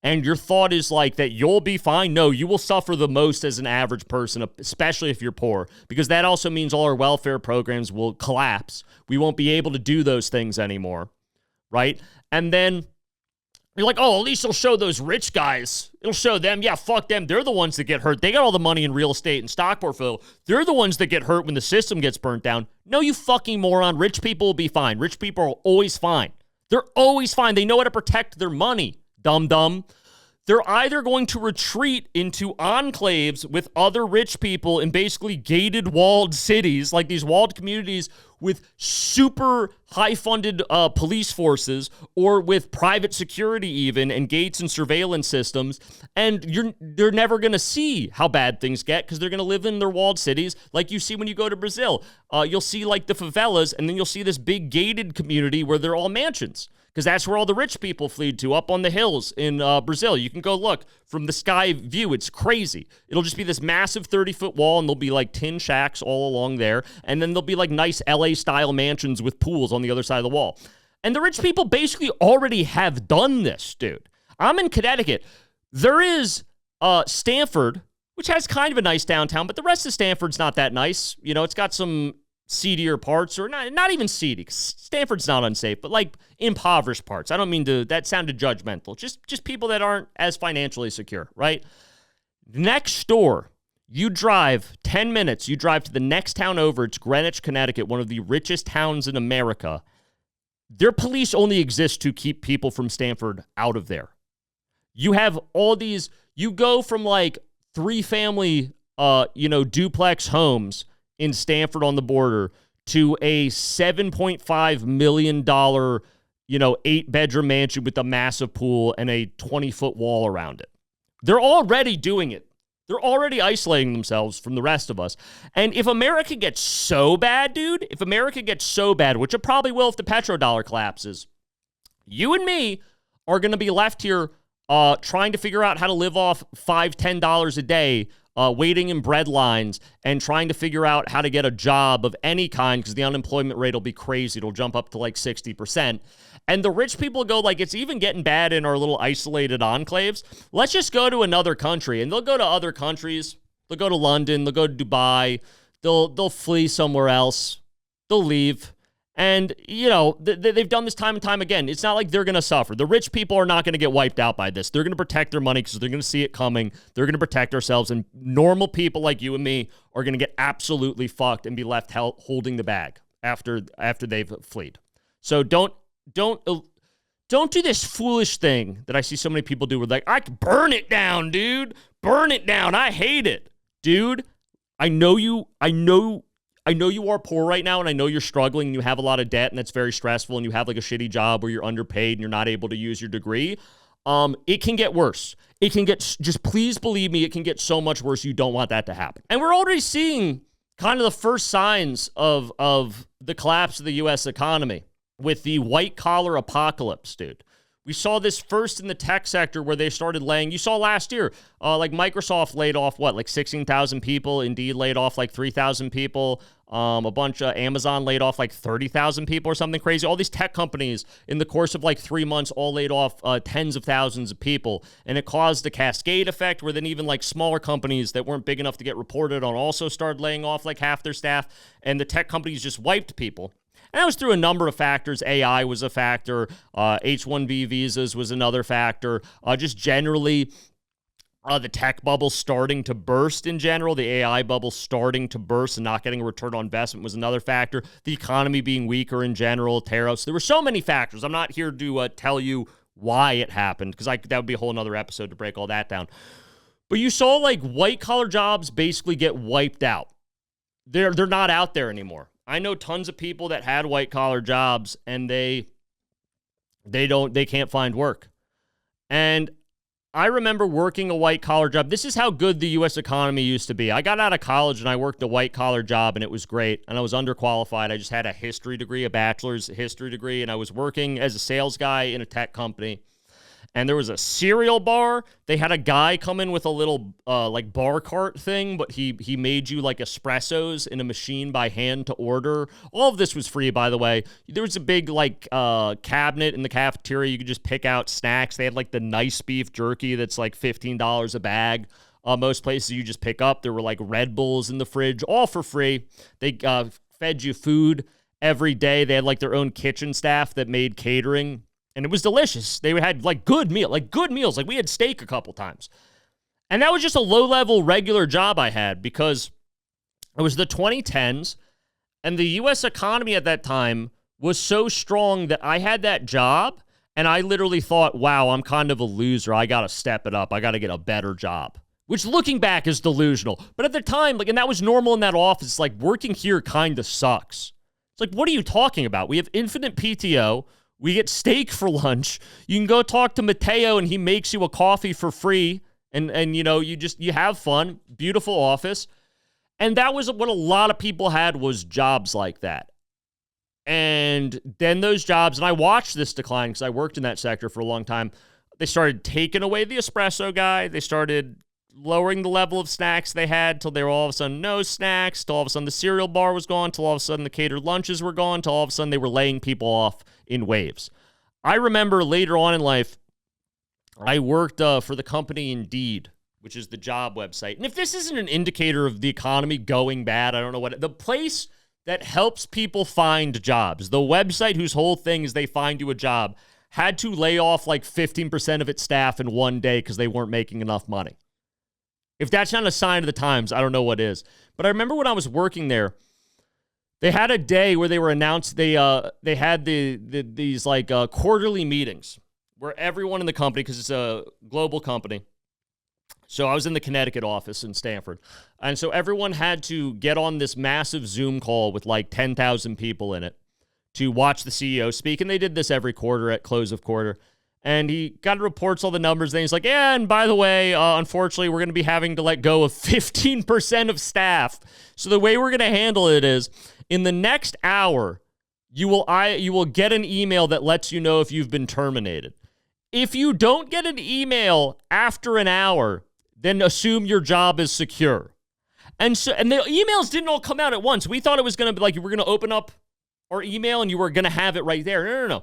and your thought is like that you'll be fine. No, you will suffer the most as an average person, especially if you're poor, because that also means all our welfare programs will collapse. We won't be able to do those things anymore, right? And then you're like, oh, at least it'll show those rich guys. It'll show them, yeah, fuck them. They're the ones that get hurt. They got all the money in real estate and stock portfolio. They're the ones that get hurt when the system gets burnt down. No, you fucking moron. Rich people will be fine. Rich people are always fine. They're always fine. They know how to protect their money. Dumb. They're either going to retreat into enclaves with other rich people in basically gated walled cities, like these walled communities with super high-funded police forces, or with private security even, and gates and surveillance systems, and they're never going to see how bad things get because they're going to live in their walled cities like you see when you go to Brazil. You'll see like the favelas, and then you'll see this big gated community where they're all mansions. Because that's where all the rich people fled to, up on the hills in Brazil. You can go look from the sky view. It's crazy. It'll just be this massive 30-foot wall, and there'll be like tin shacks all along there. And then there'll be like nice LA-style mansions with pools on the other side of the wall. And the rich people basically already have done this, dude. I'm in Connecticut. There is Stanford, which has kind of a nice downtown, but the rest of Stanford's not that nice. You know, it's got some seedier parts, or not even seedy. Stanford's not unsafe, but like impoverished parts. I don't mean to, that sounded judgmental. Just people that aren't as financially secure, right? Next door, you drive 10 minutes, you drive to the next town over. It's Greenwich, Connecticut, one of the richest towns in America. Their police only exist to keep people from Stanford out of there. You have all these, you go from like 3-family, duplex homes in Stanford on the border to a $7.5 million, 8-bedroom mansion with a massive pool and a 20-foot wall around it. They're already doing it. They're already isolating themselves from the rest of us. And if America gets so bad, dude, which it probably will if the petrodollar collapses, you and me are going to be left here trying to figure out how to live off $5, $10 a day, waiting in bread lines and trying to figure out how to get a job of any kind because the unemployment rate will be crazy. It'll jump up to like 60%. And the rich people go like, it's even getting bad in our little isolated enclaves. Let's just go to another country. And they'll go to other countries. They'll go to London. They'll go to Dubai. They'll flee somewhere else. They'll leave. And, they've done this time and time again. It's not like they're going to suffer. The rich people are not going to get wiped out by this. They're going to protect their money because they're going to see it coming. They're going to protect ourselves. And normal people like you and me are going to get absolutely fucked and be left holding the bag after they've fled. So don't do this foolish thing that I see so many people do. Where like, I can burn it down, dude. Burn it down. I hate it, dude. I know I know you are poor right now, and I know you're struggling and you have a lot of debt, and that's very stressful, and you have like a shitty job where you're underpaid and you're not able to use your degree. It can get worse. It can get, just please believe me, it can get so much worse. You don't want that to happen. And we're already seeing kind of the first signs of the collapse of the U.S. economy with the white-collar apocalypse, dude. We saw this first in the tech sector where they started laying, you saw last year, like Microsoft laid off, like 16,000 people. Indeed laid off like 3,000 people. A bunch of Amazon laid off like 30,000 people or something crazy. All these tech companies in the course of like 3 months all laid off tens of thousands of people. And it caused a cascade effect where then even like smaller companies that weren't big enough to get reported on also started laying off like half their staff. And the tech companies just wiped people. And that was through a number of factors. AI was a factor. H-1B visas was another factor. Just generally, the tech bubble starting to burst in general. The AI bubble starting to burst and not getting a return on investment was another factor. The economy being weaker in general, tariffs. There were so many factors. I'm not here to tell you why it happened, because that would be a whole nother episode to break all that down. But you saw like white-collar jobs basically get wiped out. They're not out there anymore. I know tons of people that had white-collar jobs, and they can't find work. And I remember working a white-collar job. This is how good the U.S. economy used to be. I got out of college, and I worked a white-collar job, and it was great. And I was underqualified. I just had a history degree, a bachelor's history degree, and I was working as a sales guy in a tech company. And there was a cereal bar. They had a guy come in with a little like bar cart thing, but he made you like espressos in a machine by hand to order. All of this was free, by the way. There was a big like cabinet in the cafeteria. You could just pick out snacks. They had like the nice beef jerky that's like $15 a bag. Most places you just pick up. There were like Red Bulls in the fridge, all for free. They fed you food every day. They had like their own kitchen staff that made catering. And it was delicious. They had like good meals. Like we had steak a couple times. And that was just a low-level regular job I had because it was the 2010s. And the U.S. economy at that time was so strong that I had that job. And I literally thought, wow, I'm kind of a loser. I got to step it up. I got to get a better job. Which looking back is delusional. But at the time, like, and that was normal in that office. Like working here kind of sucks. It's like, what are you talking about? We have infinite PTO. We get steak for lunch. You can go talk to Mateo and he makes you a coffee for free. And you know, you have fun. Beautiful office. And that was what a lot of people had, was jobs like that. And then those jobs, and I watched this decline because I worked in that sector for a long time. They started taking away the espresso guy. They started lowering the level of snacks they had till they were all of a sudden no snacks, till all of a sudden the cereal bar was gone, till all of a sudden the catered lunches were gone, till all of a sudden they were laying people off in waves. I remember later on in life, I worked for the company Indeed, which is the job website. And if this isn't an indicator of the economy going bad, I don't know what. The place that helps people find jobs, the website whose whole thing is they find you a job, had to lay off like 15% of its staff in one day because they weren't making enough money. If that's not a sign of the times, I don't know what is. But I remember when I was working there, they had a day where they were announced, they had these like quarterly meetings where everyone in the company, because it's a global company, so I was in the Connecticut office in Stamford, and so everyone had to get on this massive Zoom call with like 10,000 people in it to watch the CEO speak, and they did this every quarter at close of quarter. And he got reports all the numbers. Then he's like, yeah, and by the way, unfortunately, we're going to be having to let go of 15% of staff. So the way we're going to handle it is, in the next hour, you will get an email that lets you know if you've been terminated. If you don't get an email after an hour, then assume your job is secure. And the emails didn't all come out at once. We thought it was going to be like you were going to open up our email and you were going to have it right there. No.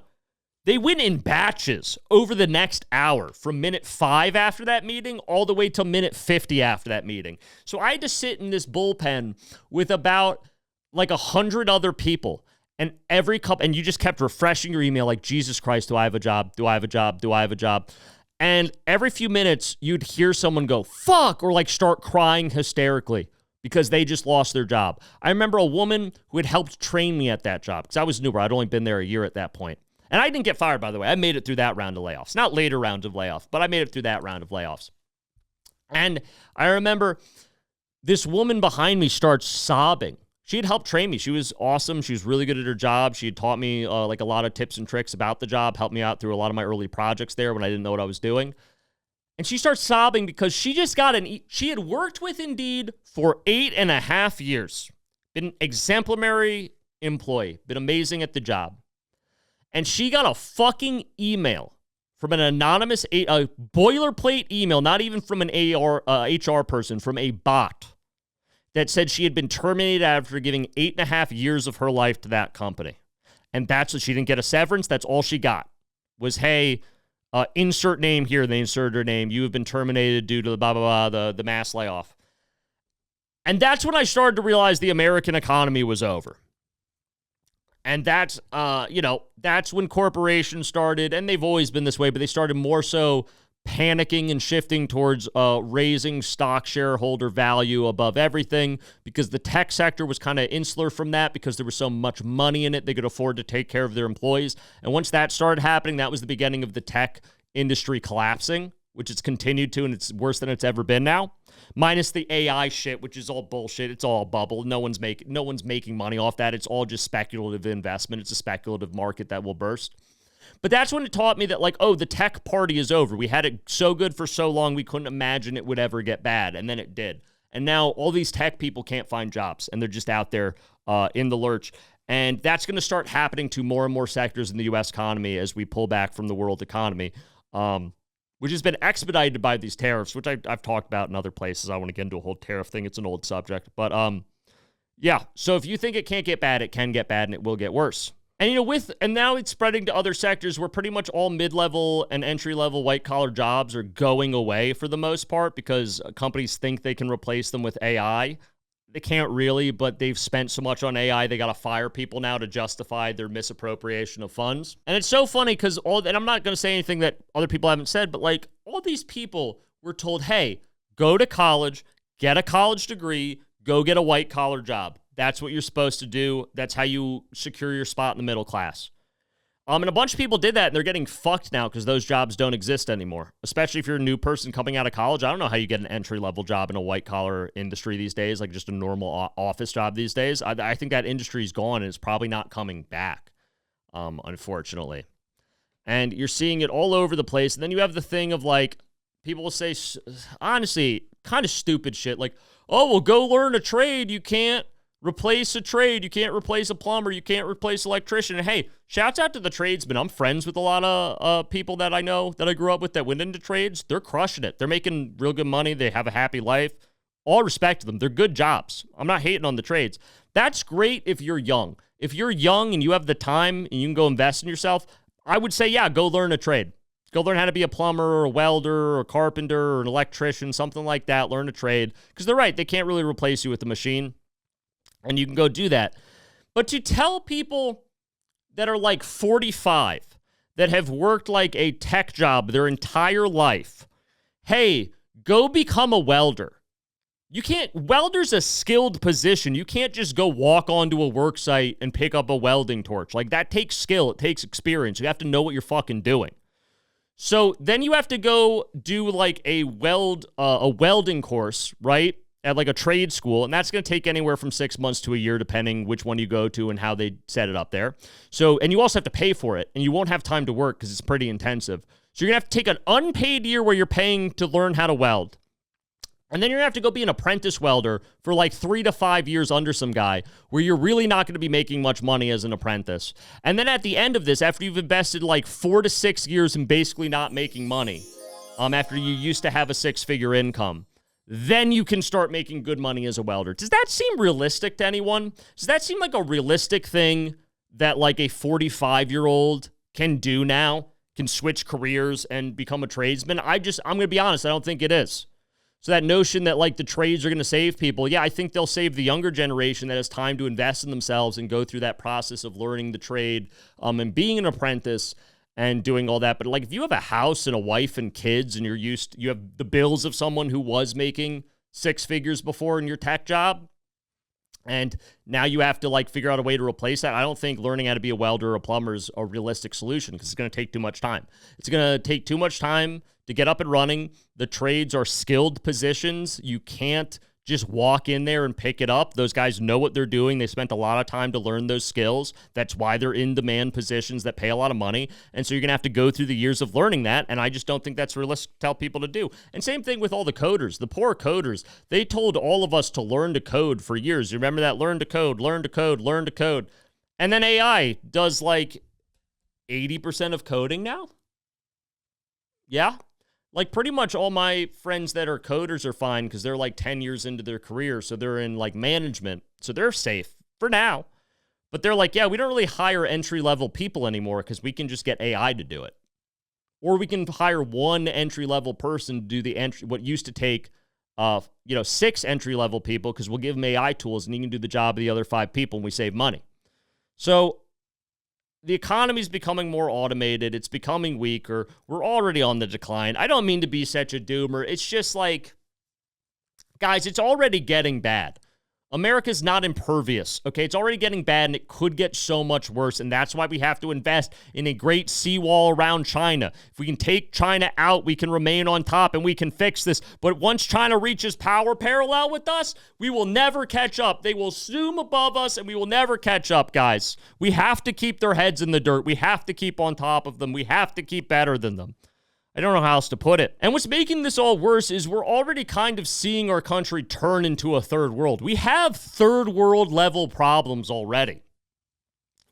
They went in batches over the next hour, from minute 5 after that meeting all the way till minute 50 after that meeting. So I had to sit in this bullpen with about like 100 other people, and and you just kept refreshing your email like, Jesus Christ, do I have a job? Do I have a job? Do I have a job? And every few minutes you'd hear someone go, fuck, or like start crying hysterically because they just lost their job. I remember a woman who had helped train me at that job because I was newer. I'd only been there a year at that point. And I didn't get fired, by the way. I made it through that round of layoffs. Not later rounds of layoffs, but I made it through that round of layoffs. And I remember this woman behind me starts sobbing. she had helped train me. She was awesome. She was really good at her job. She had taught me like a lot of tips and tricks about the job, helped me out through a lot of my early projects there when I didn't know what I was doing. And she starts sobbing because she just got she had worked with Indeed for 8.5 years. Been an exemplary employee. Been amazing at the job. And she got a fucking email from an anonymous, a boilerplate email, not even from an HR person, from a bot that said she had been terminated after giving 8.5 years of her life to that company. And that's what she didn't get a severance. That's all she got was, hey, insert name here. They inserted her name. You have been terminated due to the blah, blah, blah, the mass layoff. And that's when I started to realize the American economy was over. And that's, that's when corporations started, and they've always been this way, but they started more so panicking and shifting towards raising stock shareholder value above everything because the tech sector was kind of insular from that because there was so much money in it they could afford to take care of their employees. And once that started happening, that was the beginning of the tech industry collapsing, which it's continued to, and it's worse than it's ever been now. Minus the AI shit, which is all bullshit. It's all a bubble. No one's making money off that. It's all just speculative investment. It's a speculative market that will burst. But that's when it taught me that, like, oh, the tech party is over. We had it so good for so long, we couldn't imagine it would ever get bad. And then it did. And now all these tech people can't find jobs, and they're just out there in the lurch. And that's going to start happening to more and more sectors in the U.S. economy as we pull back from the world economy, which has been expedited by these tariffs, which I've talked about in other places. I want to get into a whole tariff thing. It's an old subject. But, yeah, so if you think it can't get bad, it can get bad, and it will get worse. And, and now it's spreading to other sectors where pretty much all mid-level and entry-level white-collar jobs are going away for the most part because companies think they can replace them with AI. They can't really, but they've spent so much on AI, they got to fire people now to justify their misappropriation of funds. And it's so funny because and I'm not going to say anything that other people haven't said, but like all these people were told, hey, go to college, get a college degree, go get a white-collar job. That's what you're supposed to do. That's how you secure your spot in the middle class. And a bunch of people did that, and they're getting fucked now because those jobs don't exist anymore, especially if you're a new person coming out of college. I don't know how you get an entry-level job in a white-collar industry these days, like just a normal office job these days. I think that industry is gone, and it's probably not coming back, unfortunately. And you're seeing it all over the place. And then you have the thing of, like, people will say, honestly, kind of stupid shit, like, oh, well, go learn a trade. You can't replace a trade. You can't replace a plumber. You can't replace an electrician. And hey, shouts out to the tradesmen. I'm friends with a lot of people that I know that I grew up with that went into trades. They're crushing it. They're making real good money. They have a happy life. All respect to them. They're good jobs. I'm not hating on the trades. That's great if you're young. If you're young and you have the time and you can go invest in yourself, I would say, yeah, go learn a trade. Go learn how to be a plumber or a welder or a carpenter or an electrician, something like that. Learn a trade. Because they're right. They can't really replace you with a machine. And you can go do that. But to tell people that are like 45, that have worked like a tech job their entire life, hey, go become a welder. Welder's a skilled position. You can't just go walk onto a work site and pick up a welding torch. Like, that takes skill. It takes experience. You have to know what you're fucking doing. So then you have to go do like a welding course, right? At like a trade school, and that's going to take anywhere from 6 months to a year, depending which one you go to and how they set it up there. So, and you also have to pay for it, and you won't have time to work because it's pretty intensive. So you're going to have to take an unpaid year where you're paying to learn how to weld. And then you're going to have to go be an apprentice welder for like 3 to 5 years under some guy where you're really not going to be making much money as an apprentice. And then at the end of this, after you've invested like 4 to 6 years in basically not making money, after you used to have a 6-figure income, then you can start making good money as a welder. Does that seem realistic to anyone? Does that seem like a realistic thing that like a 45-year-old can do now? Can switch careers and become a tradesman? I'm going to be honest, I don't think it is. So that notion that like the trades are going to save people, yeah, I think they'll save the younger generation that has time to invest in themselves and go through that process of learning the trade and being an apprentice and doing all that. But like if you have a house and a wife and kids and you have the bills of someone who was making 6 figures before in your tech job, and now you have to like figure out a way to replace that, I don't think learning how to be a welder or a plumber is a realistic solution because it's going to take too much time. It's going to take too much time to get up and running. The trades are skilled positions. You can't just walk in there and pick it up. Those guys know what they're doing. They spent a lot of time to learn those skills. That's why they're in demand positions that pay a lot of money. And so you're going to have to go through the years of learning that. And I just don't think that's realistic to tell people to do. And same thing with all the coders, the poor coders. They told all of us to learn to code for years. You remember that? Learn to code, learn to code, learn to code. And then AI does like 80% of coding now. Yeah. Like pretty much all my friends that are coders are fine because they're like 10 years into their career. So they're in like management. So they're safe for now. But they're like, yeah, we don't really hire entry-level people anymore because we can just get AI to do it. Or we can hire one entry-level person to do the entry, what used to take 6 entry-level people because we'll give them AI tools and he can do the job of the other 5 people and we save money. So the economy is becoming more automated. It's becoming weaker. We're already on the decline. I don't mean to be such a doomer. It's just like, guys, it's already getting bad. America's not impervious, okay? It's already getting bad, and it could get so much worse, and that's why we have to invest in a great seawall around China. If we can take China out, we can remain on top, and we can fix this. But once China reaches power parallel with us, we will never catch up. They will zoom above us, and we will never catch up, guys. We have to keep their heads in the dirt. We have to keep on top of them. We have to keep better than them. I don't know how else to put it. And what's making this all worse is we're already kind of seeing our country turn into a third world. We have third world level problems already.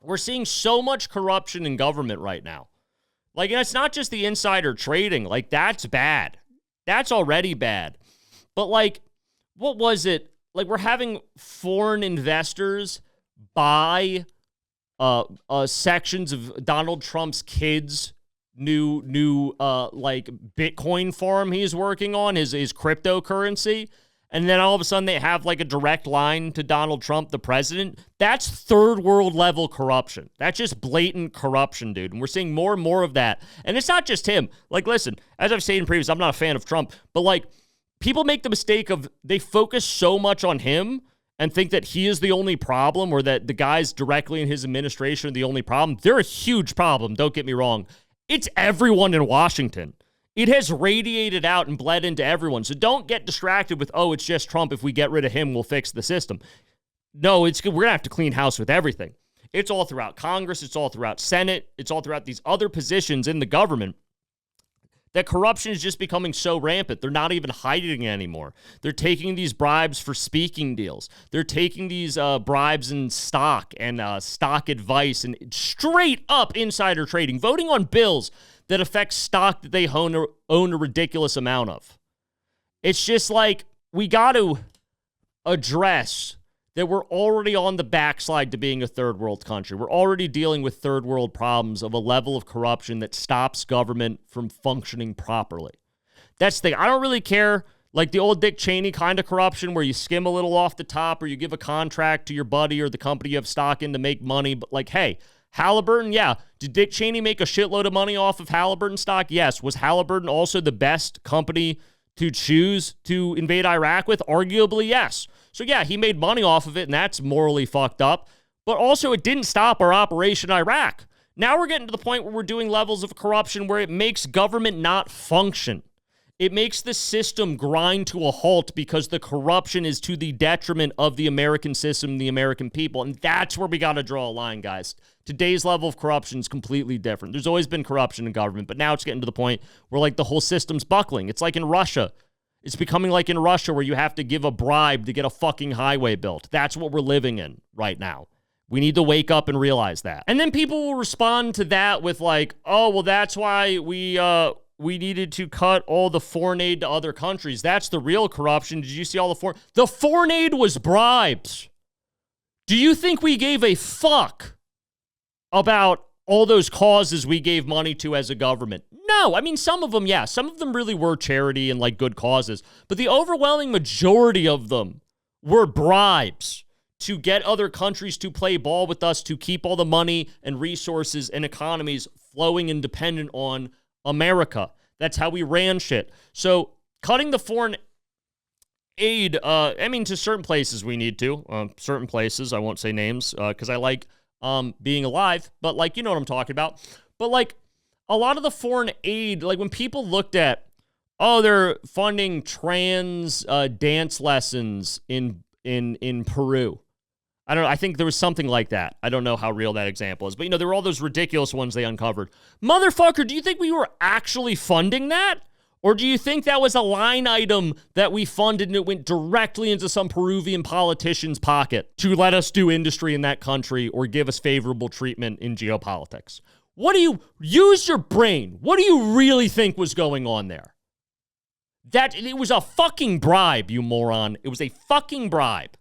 We're seeing so much corruption in government right now. Like, and it's not just the insider trading. Like, that's bad. That's already bad. But like, what was it? Like, we're having foreign investors buy sections of Donald Trump's kids' new like Bitcoin farm he's working on, his cryptocurrency, and then all of a sudden they have like a direct line to Donald Trump, the president. That's third world level corruption. That's just blatant corruption, dude. And we're seeing more and more of that. And it's not just him. Like, listen, as I've stated previously, I'm not a fan of Trump, but like, people make the mistake of they focus so much on him and think that he is the only problem or that the guys directly in his administration are the only problem. They're a huge problem, don't get me wrong. It's everyone in Washington. It has radiated out and bled into everyone. So don't get distracted with, oh, it's just Trump. If we get rid of him, we'll fix the system. No, we're going to have to clean house with everything. It's all throughout Congress. It's all throughout Senate. It's all throughout these other positions in the government. That corruption is just becoming so rampant. They're not even hiding it anymore. They're taking these bribes for speaking deals. They're taking these bribes in stock and stock advice and straight up insider trading, voting on bills that affect stock that they own a ridiculous amount of. It's just like, we got to address that we're already on the backslide to being a third world country. We're already dealing with third world problems of a level of corruption that stops government from functioning properly. That's the thing. I don't really care, like the old Dick Cheney kind of corruption where you skim a little off the top or you give a contract to your buddy or the company you have stock in to make money. But like, hey, Halliburton, yeah. Did Dick Cheney make a shitload of money off of Halliburton stock? Yes. Was Halliburton also the best company to choose to invade Iraq with? Arguably, yes. So yeah, he made money off of it, and that's morally fucked up. But also, it didn't stop our operation in Iraq. Now we're getting to the point where we're doing levels of corruption where it makes government not function. It makes the system grind to a halt because the corruption is to the detriment of the American system, the American people. And that's where we got to draw a line, guys. Today's level of corruption is completely different. There's always been corruption in government, but now it's getting to the point where like the whole system's buckling. It's like in Russia. It's becoming like in Russia where you have to give a bribe to get a fucking highway built. That's what we're living in right now. We need to wake up and realize that. And then people will respond to that with like, oh, well, that's why we needed to cut all the foreign aid to other countries. That's the real corruption. Did you see all the foreign aid was bribes. Do you think we gave a fuck about all those causes we gave money to as a government? No, I mean, some of them, yeah. Some of them really were charity and like good causes. But the overwhelming majority of them were bribes to get other countries to play ball with us, to keep all the money and resources and economies flowing and dependent on America. That's how we ran shit. So cutting the foreign aid, I mean, to certain places we need to. Certain places, I won't say names because I like being alive. But like, you know what I'm talking about. But like, a lot of the foreign aid, like when people looked at, Oh, they're funding trans dance lessons in Peru. I don't know. I think there was something like that. I don't know how real that example is. But, there were all those ridiculous ones they uncovered. Motherfucker, do you think we were actually funding that? Or do you think that was a line item that we funded and it went directly into some Peruvian politician's pocket to let us do industry in that country or give us favorable treatment in geopolitics? Use your brain. What do you really think was going on there? That it was a fucking bribe, you moron. It was a fucking bribe.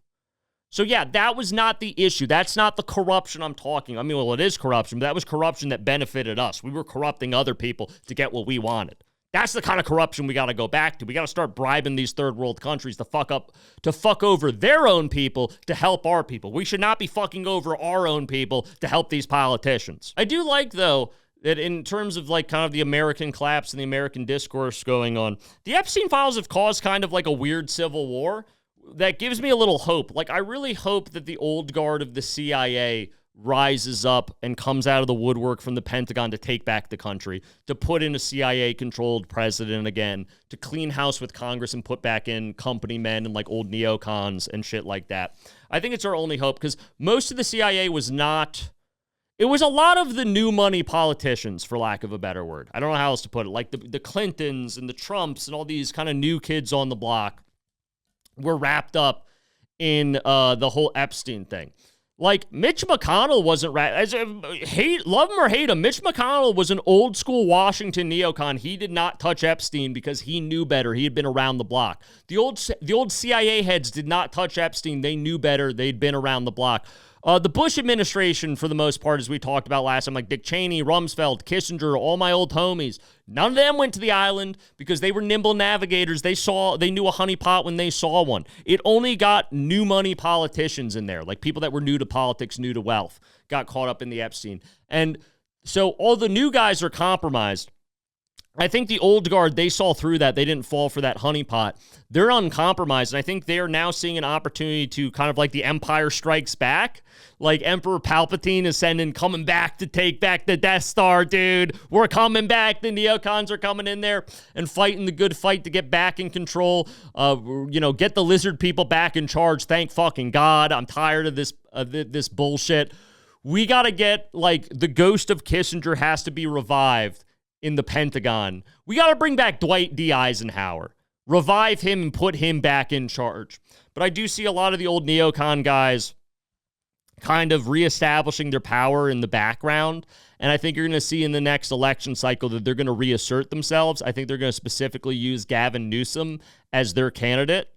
So yeah, that was not the issue. That's not the corruption I'm talking. I mean, well, it is corruption, but that was corruption that benefited us. We were corrupting other people to get what we wanted. That's the kind of corruption we got to go back to. We got to start bribing these third world countries to fuck over their own people to help our people. We should not be fucking over our own people to help these politicians. I do like, though, that in terms of like kind of the American collapse and the American discourse going on, the Epstein files have caused kind of like a weird civil war that gives me a little hope. Like, I really hope that the old guard of the CIA rises up and comes out of the woodwork from the Pentagon to take back the country, to put in a CIA-controlled president again, to clean house with Congress and put back in company men and like old neocons and shit like that. I think it's our only hope because most of the CIA was not... It was a lot of the new money politicians, for lack of a better word. I don't know how else to put it. Like the Clintons and the Trumps and all these kind of new kids on the block were wrapped up in the whole Epstein thing. Like, Mitch McConnell wasn't love him or hate him, Mitch McConnell was an old school Washington neocon. He did not touch Epstein because he knew better. He had been around the block. The old CIA heads did not touch Epstein. They knew better. They'd been around the block. The Bush administration, for the most part, as we talked about last time, like Dick Cheney, Rumsfeld, Kissinger, all my old homies, none of them went to the island because they were nimble navigators. They knew a honeypot when they saw one. It only got new money politicians in there, like people that were new to politics, new to wealth, got caught up in the Epstein. And so all the new guys are compromised. I think the old guard, they saw through that. They didn't fall for that honeypot. They're uncompromised, and I think they are now seeing an opportunity to kind of like the Empire Strikes Back. Like Emperor Palpatine is coming back to take back the Death Star, dude. We're coming back. The neocons are coming in there and fighting the good fight to get back in control. Get the lizard people back in charge. Thank fucking God. I'm tired of this bullshit. We got to get, like, the ghost of Kissinger has to be revived in the Pentagon. We got to bring back Dwight D. Eisenhower, revive him and put him back in charge. But I do see a lot of the old neocon guys kind of reestablishing their power in the background. And I think you're going to see in the next election cycle that they're going to reassert themselves. I think they're going to specifically use Gavin Newsom as their candidate.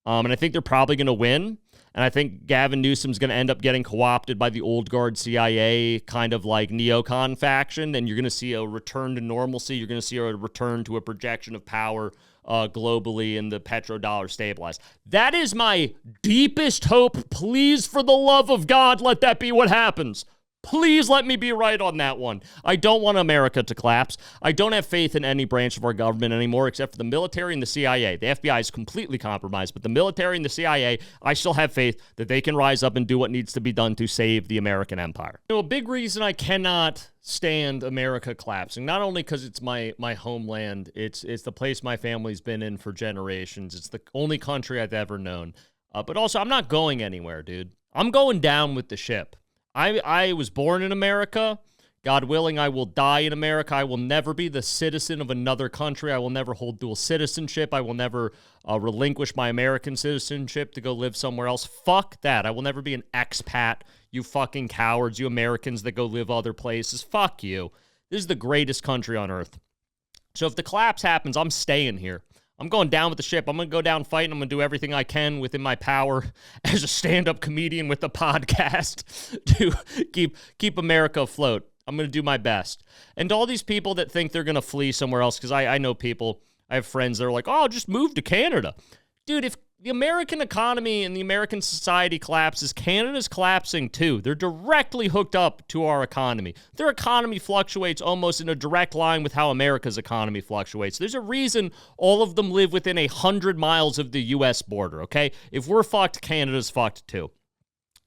And I think they're probably going to win. And I think Gavin Newsom's going to end up getting co-opted by the old guard CIA kind of like neocon faction. And you're going to see a return to normalcy. You're going to see a return to a projection of power globally and the petrodollar stabilize. That is my deepest hope. Please, for the love of God, let that be what happens. Please let me be right on that one. I don't want America to collapse. I don't have faith in any branch of our government anymore except for the military and the CIA. The FBI is completely compromised, but the military and the CIA, I still have faith that they can rise up and do what needs to be done to save the American empire. A big reason I cannot stand America collapsing, not only because it's my homeland, it's the place my family's been in for generations. It's the only country I've ever known. But also, I'm not going anywhere, dude. I'm going down with the ship. I was born in America. God willing, I will die in America. I will never be the citizen of another country. I will never hold dual citizenship. I will never relinquish my American citizenship to go live somewhere else. Fuck that. I will never be an expat, you fucking cowards, you Americans that go live other places. Fuck you. This is the greatest country on earth. So if the collapse happens, I'm staying here. I'm going down with the ship. I'm going to go down fighting. I'm going to do everything I can within my power as a stand-up comedian with the podcast to keep America afloat. I'm going to do my best. And to all these people that think they're going to flee somewhere else, because I know people, I have friends that are like, oh, just move to Canada. Dude, if the American economy and the American society collapses, Canada's collapsing too. They're directly hooked up to our economy. Their economy fluctuates almost in a direct line with how America's economy fluctuates. There's a reason all of them live within 100 miles of the U.S. border, okay? If we're fucked, Canada's fucked too.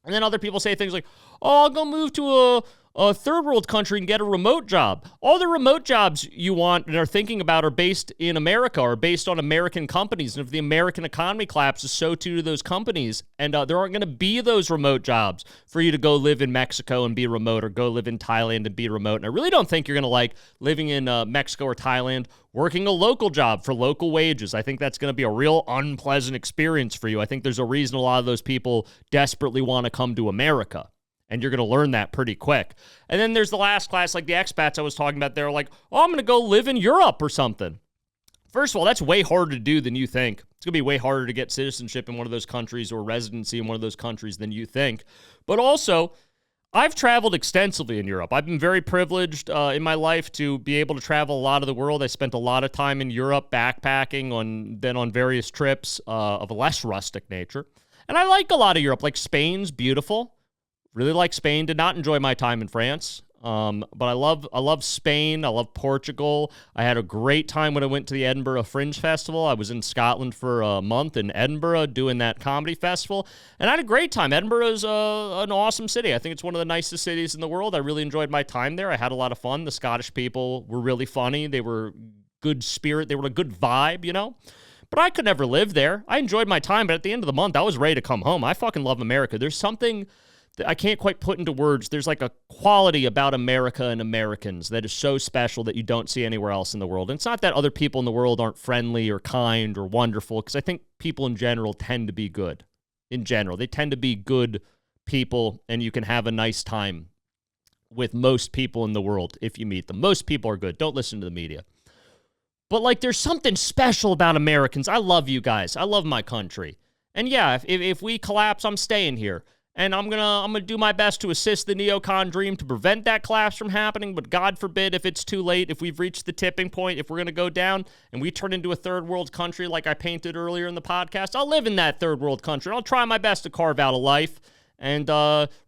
And then other people say things like, oh, I'll go move to a third world country and get a remote job. All the remote jobs you want and are thinking about are based in America, or based on American companies. And if the American economy collapses, so too do those companies. And there aren't going to be those remote jobs for you to go live in Mexico and be remote, or go live in Thailand and be remote. And I really don't think you're going to like living in Mexico or Thailand, working a local job for local wages. I think that's going to be a real unpleasant experience for you. I think there's a reason a lot of those people desperately want to come to America. And you're going to learn that pretty quick. And then there's the last class, like the expats I was talking about. They're like, oh, I'm going to go live in Europe or something. First of all, that's way harder to do than you think. It's going to be way harder to get citizenship in one of those countries or residency in one of those countries than you think. But also, I've traveled extensively in Europe. I've been very privileged in my life to be able to travel a lot of the world. I spent a lot of time in Europe backpacking, on various trips of a less rustic nature. And I like a lot of Europe. Like, Spain's beautiful. Really like Spain. Did not enjoy my time in France. But I love Spain. I love Portugal. I had a great time when I went to the Edinburgh Fringe Festival. I was in Scotland for a month in Edinburgh doing that comedy festival, and I had a great time. Edinburgh is an awesome city. I think it's one of the nicest cities in the world. I really enjoyed my time there. I had a lot of fun. The Scottish people were really funny. They were good spirit. They were a good vibe, you know? But I could never live there. I enjoyed my time, but at the end of the month, I was ready to come home. I fucking love America. There's something I can't quite put into words. There's like a quality about America and Americans that is so special that you don't see anywhere else in the world. And it's not that other people in the world aren't friendly or kind or wonderful, because I think people in general tend to be good. In general, they tend to be good people, and you can have a nice time with most people in the world if you meet them. Most people are good. Don't listen to the media. But like, there's something special about Americans. I love you guys. I love my country. And yeah, if we collapse, I'm staying here. And I'm gonna do my best to assist the neocon dream to prevent that collapse from happening. But God forbid, if it's too late, if we've reached the tipping point, if we're gonna go down and we turn into a third world country like I painted earlier in the podcast, I'll live in that third world country. I'll try my best to carve out a life and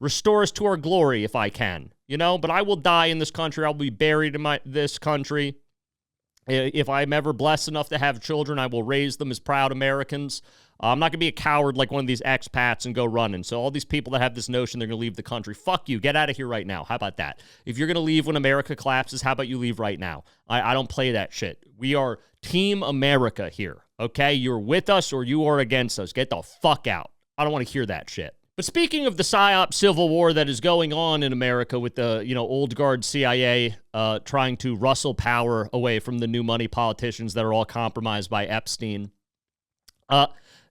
restore us to our glory if I can, you know. But I will die in this country. I'll be buried in this country. If I'm ever blessed enough to have children, I will raise them as proud Americans. I'm not going to be a coward like one of these expats and go running. So all these people that have this notion they're going to leave the country, fuck you. Get out of here right now. How about that? If you're going to leave when America collapses, how about you leave right now? I don't play that shit. We are Team America here, okay? You're with us or you are against us. Get the fuck out. I don't want to hear that shit. But speaking of the PSYOP civil war that is going on in America with the, old guard CIA trying to rustle power away from the new money politicians that are all compromised by Epstein,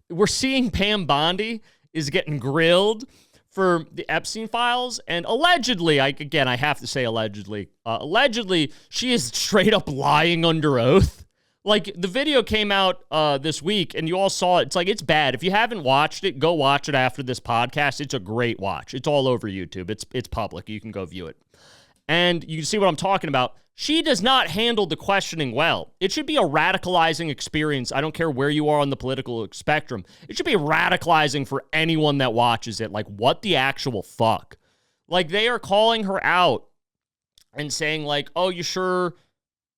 we're seeing Pam Bondi is getting grilled for the Epstein files, and allegedly, I have to say allegedly, she is straight up lying under oath. Like, the video came out this week, and you all saw it. It's like, it's bad. If you haven't watched it, go watch it after this podcast. It's a great watch. It's all over YouTube. It's public. You can go view it. And you can see what I'm talking about. She does not handle the questioning well. It should be a radicalizing experience. I don't care where you are on the political spectrum. It should be radicalizing for anyone that watches it. Like, what the actual fuck? Like, they are calling her out and saying, like, oh, you sure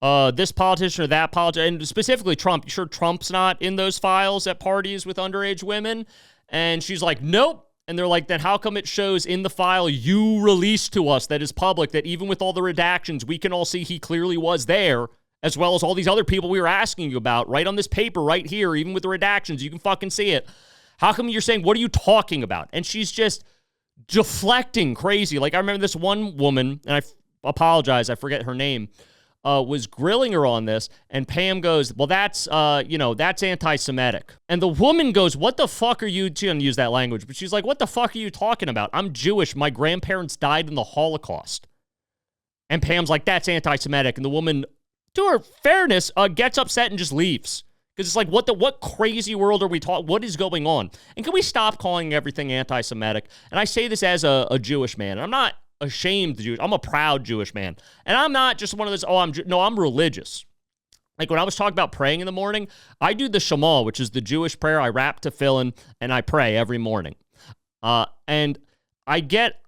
this politician or that politician, and specifically Trump, you sure Trump's not in those files at parties with underage women? And she's like, nope. And they're like, then how come it shows in the file you released to us that is public, that even with all the redactions, we can all see he clearly was there, as well as all these other people we were asking you about, right on this paper right here, even with the redactions, you can fucking see it. How come you're saying, what are you talking about? And she's just deflecting crazy. Like, I remember this one woman, and I apologize, I forget her name, was grilling her on this, and Pam goes, well, that's anti-Semitic. And the woman goes, what the fuck are you, she didn't use that language, but she's like, what the fuck are you talking about? I'm Jewish. My grandparents died in the Holocaust. And Pam's like, that's anti-Semitic. And the woman, to her fairness, gets upset and just leaves. Because it's like, what crazy world are we talking? What is going on? And can we stop calling everything anti-Semitic? And I say this as a Jewish man. And I'm not ashamed Jewish. I'm a proud Jewish man. And I'm not just one of those, I'm religious. Like, when I was talking about praying in the morning, I do the Shema, which is the Jewish prayer. I wrap tefillin and I pray every morning. And I get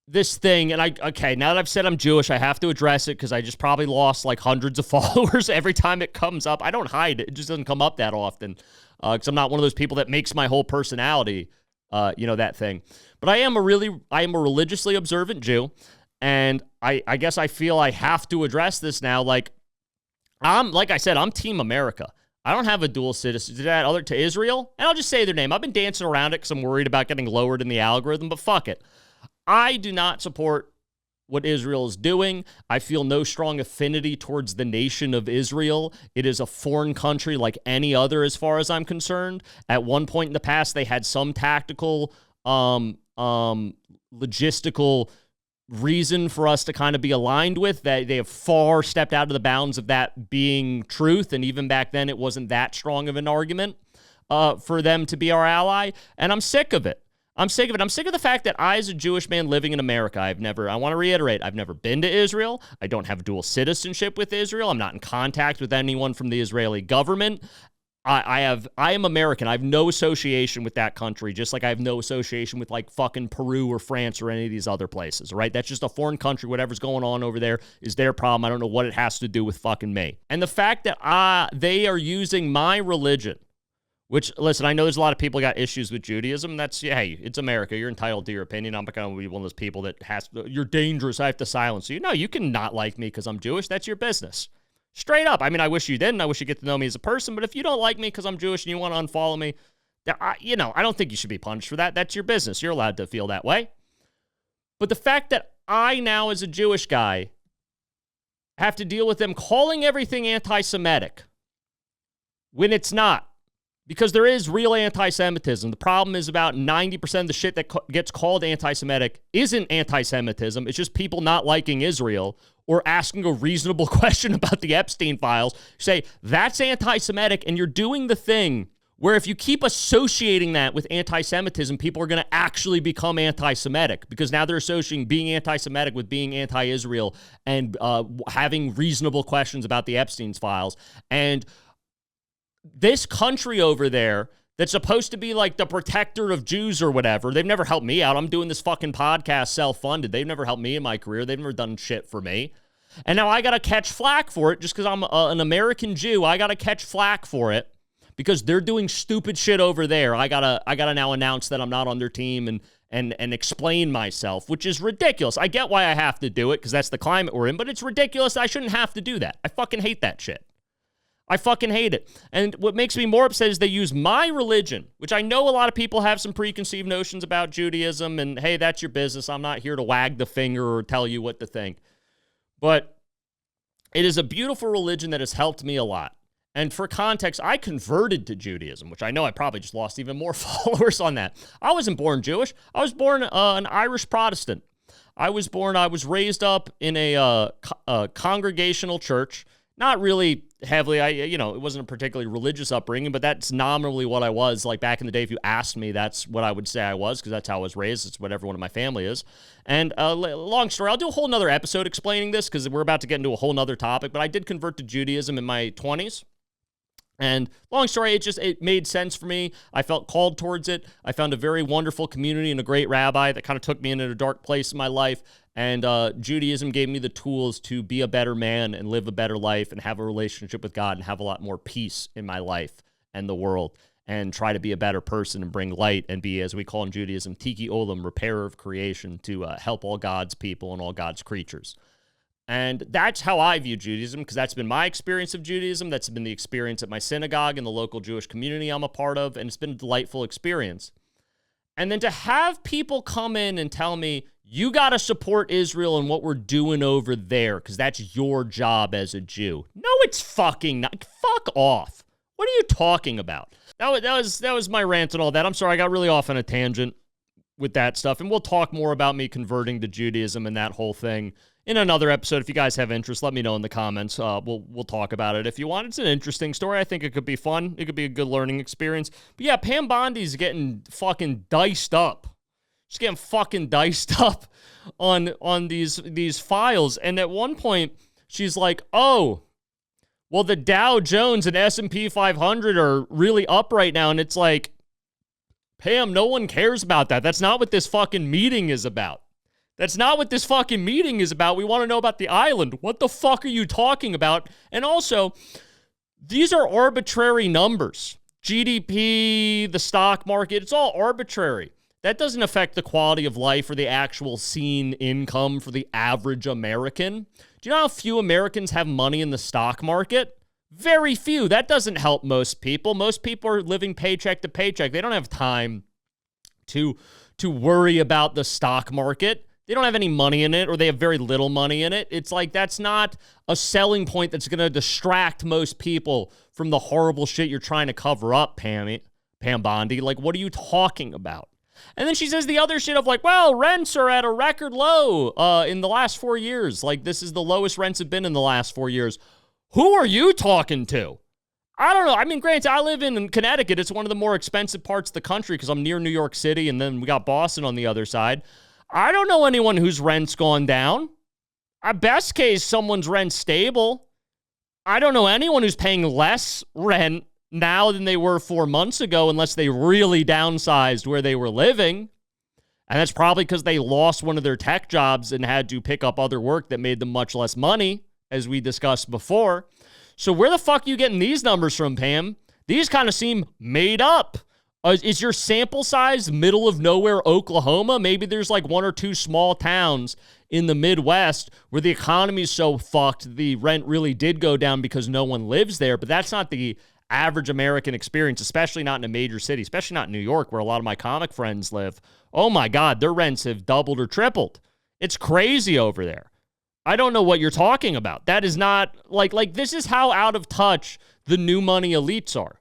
this thing, and now that I've said I'm Jewish, I have to address it because I just probably lost like hundreds of followers every time it comes up. I don't hide it. It just doesn't come up that often because I'm not one of those people that makes my whole personality, that thing. But I am a religiously observant Jew, And I guess I feel I have to address this now. Like I said, I'm Team America. I don't have a dual citizenship to Israel, and I'll just say their name. I've been dancing around it because I'm worried about getting lowered in the algorithm, but fuck it. I do not support what Israel is doing. I feel no strong affinity towards the nation of Israel. It is a foreign country like any other as far as I'm concerned. At one point in the past, they had some tactical, logistical reason for us to kind of be aligned with. That they have far stepped out of the bounds of that being truth, and even back then it wasn't that strong of an argument for them to be our ally, and I'm sick of it. I'm sick of the fact that I, as a Jewish man living in America, I want to reiterate, I've never been to Israel. I don't have dual citizenship with Israel. I'm not in contact with anyone from the Israeli government. I am American. I have no association with that country, just like I have no association with like fucking Peru or France or any of these other places, right? That's just a foreign country. Whatever's going on over there is their problem. I don't know what it has to do with fucking me. And the fact that they are using my religion, which, listen, I know there's a lot of people got issues with Judaism. That's, hey, it's America. You're entitled to your opinion. I'm not going to be one of those people that you're dangerous. I have to silence you. No, you can not like me because I'm Jewish. That's your business. Straight up. I mean, I wish you didn't. I wish you get to know me as a person. But if you don't like me because I'm Jewish and you want to unfollow me, I don't think you should be punished for that. That's your business. You're allowed to feel that way. But the fact that I now, as a Jewish guy, have to deal with them calling everything anti-Semitic when it's not, because there is real anti-Semitism. The problem is about 90% of the shit that gets called anti-Semitic isn't anti-Semitism. It's just people not liking Israel or asking a reasonable question about the Epstein files. Say, that's anti-Semitic, and you're doing the thing where if you keep associating that with anti-Semitism, people are going to actually become anti-Semitic, because now they're associating being anti-Semitic with being anti-Israel and having reasonable questions about the Epstein's files. And this country over there that's supposed to be like the protector of Jews or whatever, they've never helped me out. I'm doing this fucking podcast self-funded. They've never helped me in my career. They've never done shit for me. And now I got to catch flack for it just because I'm an American Jew. I got to catch flack for it because they're doing stupid shit over there. I gotta now announce that I'm not on their team and explain myself, which is ridiculous. I get why I have to do it because that's the climate we're in, but it's ridiculous. I shouldn't have to do that. I fucking hate that shit. I fucking hate it. And what makes me more upset is they use my religion, which I know a lot of people have some preconceived notions about Judaism, and hey, that's your business. I'm not here to wag the finger or tell you what to think. But it is a beautiful religion that has helped me a lot. And for context, I converted to Judaism, which I know I probably just lost even more followers on that. I wasn't born Jewish. I was born an Irish Protestant. I was raised up in a congregational church. Not really heavily, it wasn't a particularly religious upbringing, but that's nominally what I was. Like back in the day, if you asked me, that's what I would say I was, because that's how I was raised. It's what everyone in my family is. And long story, I'll do a whole nother episode explaining this, because we're about to get into a whole nother topic, but I did convert to Judaism in my 20s. And long story, it made sense for me. I felt called towards it. I found a very wonderful community and a great rabbi that kind of took me into a dark place in my life. And Judaism gave me the tools to be a better man and live a better life and have a relationship with God and have a lot more peace in my life and the world, and try to be a better person and bring light and be, as we call in Judaism, Tiki Olam, repairer of creation, to help all God's people and all God's creatures. And that's how I view Judaism, because that's been my experience of Judaism. That's been the experience at my synagogue and the local Jewish community I'm a part of, and it's been a delightful experience. And then to have people come in and tell me, you got to support Israel and what we're doing over there, because that's your job as a Jew. No, it's fucking not. Fuck off. What are you talking about? That was my rant and all that. I'm sorry, I got really off on a tangent with that stuff, and we'll talk more about me converting to Judaism and that whole thing in another episode. If you guys have interest, let me know in the comments. We'll talk about it if you want. It's an interesting story. I think it could be fun. It could be a good learning experience. But yeah, Pam Bondi's getting fucking diced up. She's getting fucking diced up on these files. And at one point, she's like, oh, well, the Dow Jones and S&P 500 are really up right now. And it's like, Pam, no one cares about that. That's not what this fucking meeting is about. That's not what this fucking meeting is about. We want to know about the island. What the fuck are you talking about? And also, these are arbitrary numbers. GDP, the stock market, it's all arbitrary. that doesn't affect the quality of life or the actual seen income for the average American. Do you know how few Americans have money in the stock market? Very few. That doesn't help most people. Most people are living paycheck to paycheck. They don't have time to worry about the stock market. They don't have any money in it, or they have very little money in it. It's like that's not a selling point that's going to distract most people from the horrible shit you're trying to cover up, Pam Bondi. Like, what are you talking about? And then she says the other shit of like, well, rents are at a record low in the last 4 years. Like, this is the lowest rents have been in the last 4 years. Who are you talking to? I don't know. I mean, granted, I live in Connecticut. It's one of the more expensive parts of the country because I'm near New York City, and then we got Boston on the other side. I don't know anyone whose rent's gone down. At best case, someone's rent's stable. I don't know anyone who's paying less rent now than they were 4 months ago, unless they really downsized where they were living. And that's probably because they lost one of their tech jobs and had to pick up other work that made them much less money, as we discussed before. So where the fuck are you getting these numbers from, Pam? These kind of seem made up. Is your sample size middle of nowhere Oklahoma? Maybe there's like one or two small towns in the Midwest where the economy is so fucked the rent really did go down because no one lives there. But that's not the average American experience, especially not in a major city, especially not in New York, where a lot of my comic friends live. Oh my God, their rents have doubled or tripled. It's crazy over there. I don't know what you're talking about. That is not like this is how out of touch the new money elites are.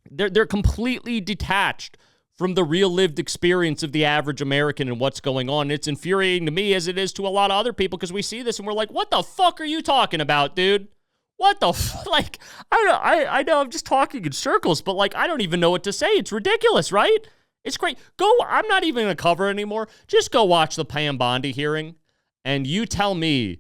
They're completely detached from the real lived experience of the average American and what's going on. It's infuriating to me as it is to a lot of other people because we see this and we're like, what the fuck are you talking about, dude? What the like, I know I'm just talking in circles, but like, I don't even know what to say. It's ridiculous, right? It's great. I'm not even going to cover it anymore. Just go watch the Pam Bondi hearing and you tell me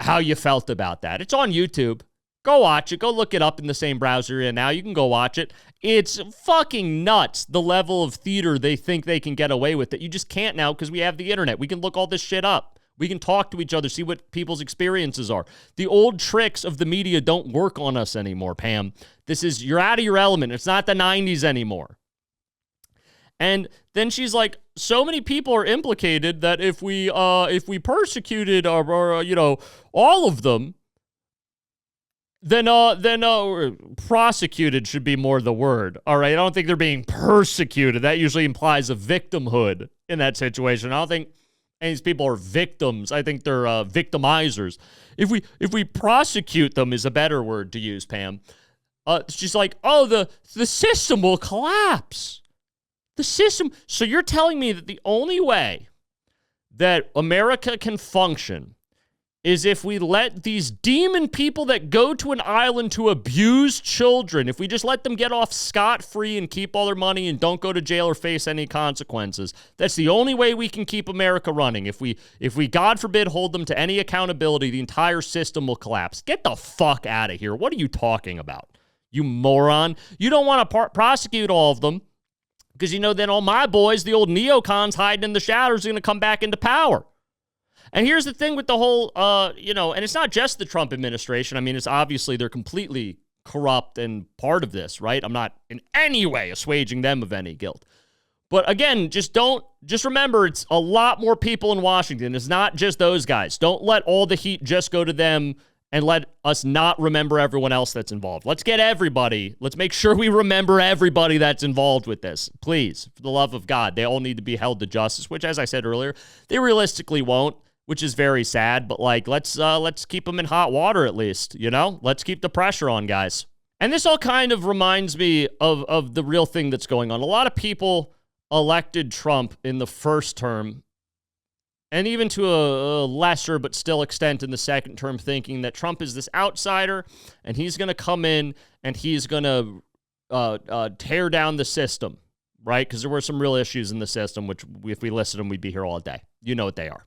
how you felt about that. It's on YouTube. Go watch it. Go look it up in the same browser you're in now. You can go watch it. It's fucking nuts, the level of theater they think they can get away with it. You just can't now because we have the internet. We can look all this shit up. We can talk to each other, see what people's experiences are. The old tricks of the media don't work on us anymore, Pam. You're out of your element. It's not the 90s anymore. And then she's like, so many people are implicated that if we persecuted or all of them, then prosecuted should be more the word. All right, I don't think they're being persecuted. That usually implies a victimhood in that situation. I don't think any of these people are victims. I think they're victimizers. If we prosecute them is a better word to use, Pam. She's like, oh, the system will collapse. The system. So you're telling me that the only way that America can function is if we let these demon people that go to an island to abuse children, if we just let them get off scot-free and keep all their money and don't go to jail or face any consequences, that's the only way we can keep America running. If we, God forbid, hold them to any accountability, the entire system will collapse. Get the fuck out of here. What are you talking about, you moron? You don't want to prosecute all of them because, then all my boys, the old neocons hiding in the shadows, are going to come back into power. And here's the thing with the whole, and it's not just the Trump administration. I mean, it's obviously they're completely corrupt and part of this, right? I'm not in any way assuaging them of any guilt. But again, just remember, it's a lot more people in Washington. It's not just those guys. Don't let all the heat just go to them and let us not remember everyone else that's involved. Let's get everybody. Let's make sure we remember everybody that's involved with this. Please, for the love of God, they all need to be held to justice, which, as I said earlier, they realistically won't, which is very sad. But let's keep them in hot water at least, Let's keep the pressure on, guys. And this all kind of reminds me of the real thing that's going on. A lot of people elected Trump in the first term, and even to a lesser but still extent in the second term, thinking that Trump is this outsider and he's going to come in and he's going to tear down the system, right? Because there were some real issues in the system, which if we listed them, we'd be here all day. You know what they are.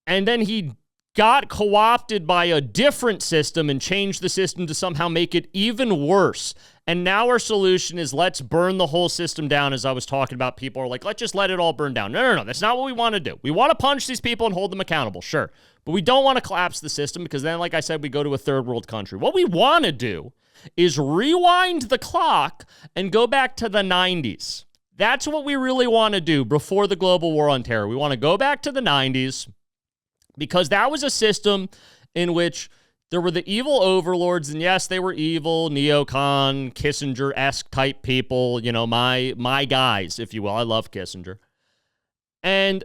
And then he got co-opted by a different system and changed the system to somehow make it even worse. And now our solution is let's burn the whole system down. As I was talking about, people are like, let's just let it all burn down. No. That's not what we want to do. We want to punish these people and hold them accountable, sure. But we don't want to collapse the system because then, like I said, we go to a third world country. What we want to do is rewind the clock and go back to the 90s. That's what we really want to do before the global war on terror. We want to go back to the 90s because that was a system in which there were the evil overlords, and yes, they were evil, neocon, Kissinger-esque type people, you know, my guys, if you will. I love Kissinger. And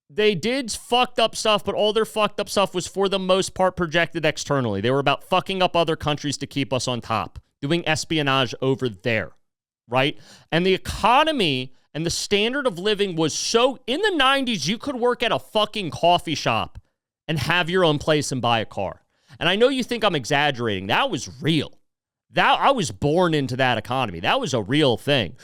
they did fucked up stuff, but all their fucked up stuff was for the most part projected externally. They were about fucking up other countries to keep us on top, doing espionage over there, right? And the economy and the standard of living was so, in the 90s, you could work at a fucking coffee shop and have your own place and buy a car. And I know you think I'm exaggerating. That was real. I was born into that economy. That was a real thing.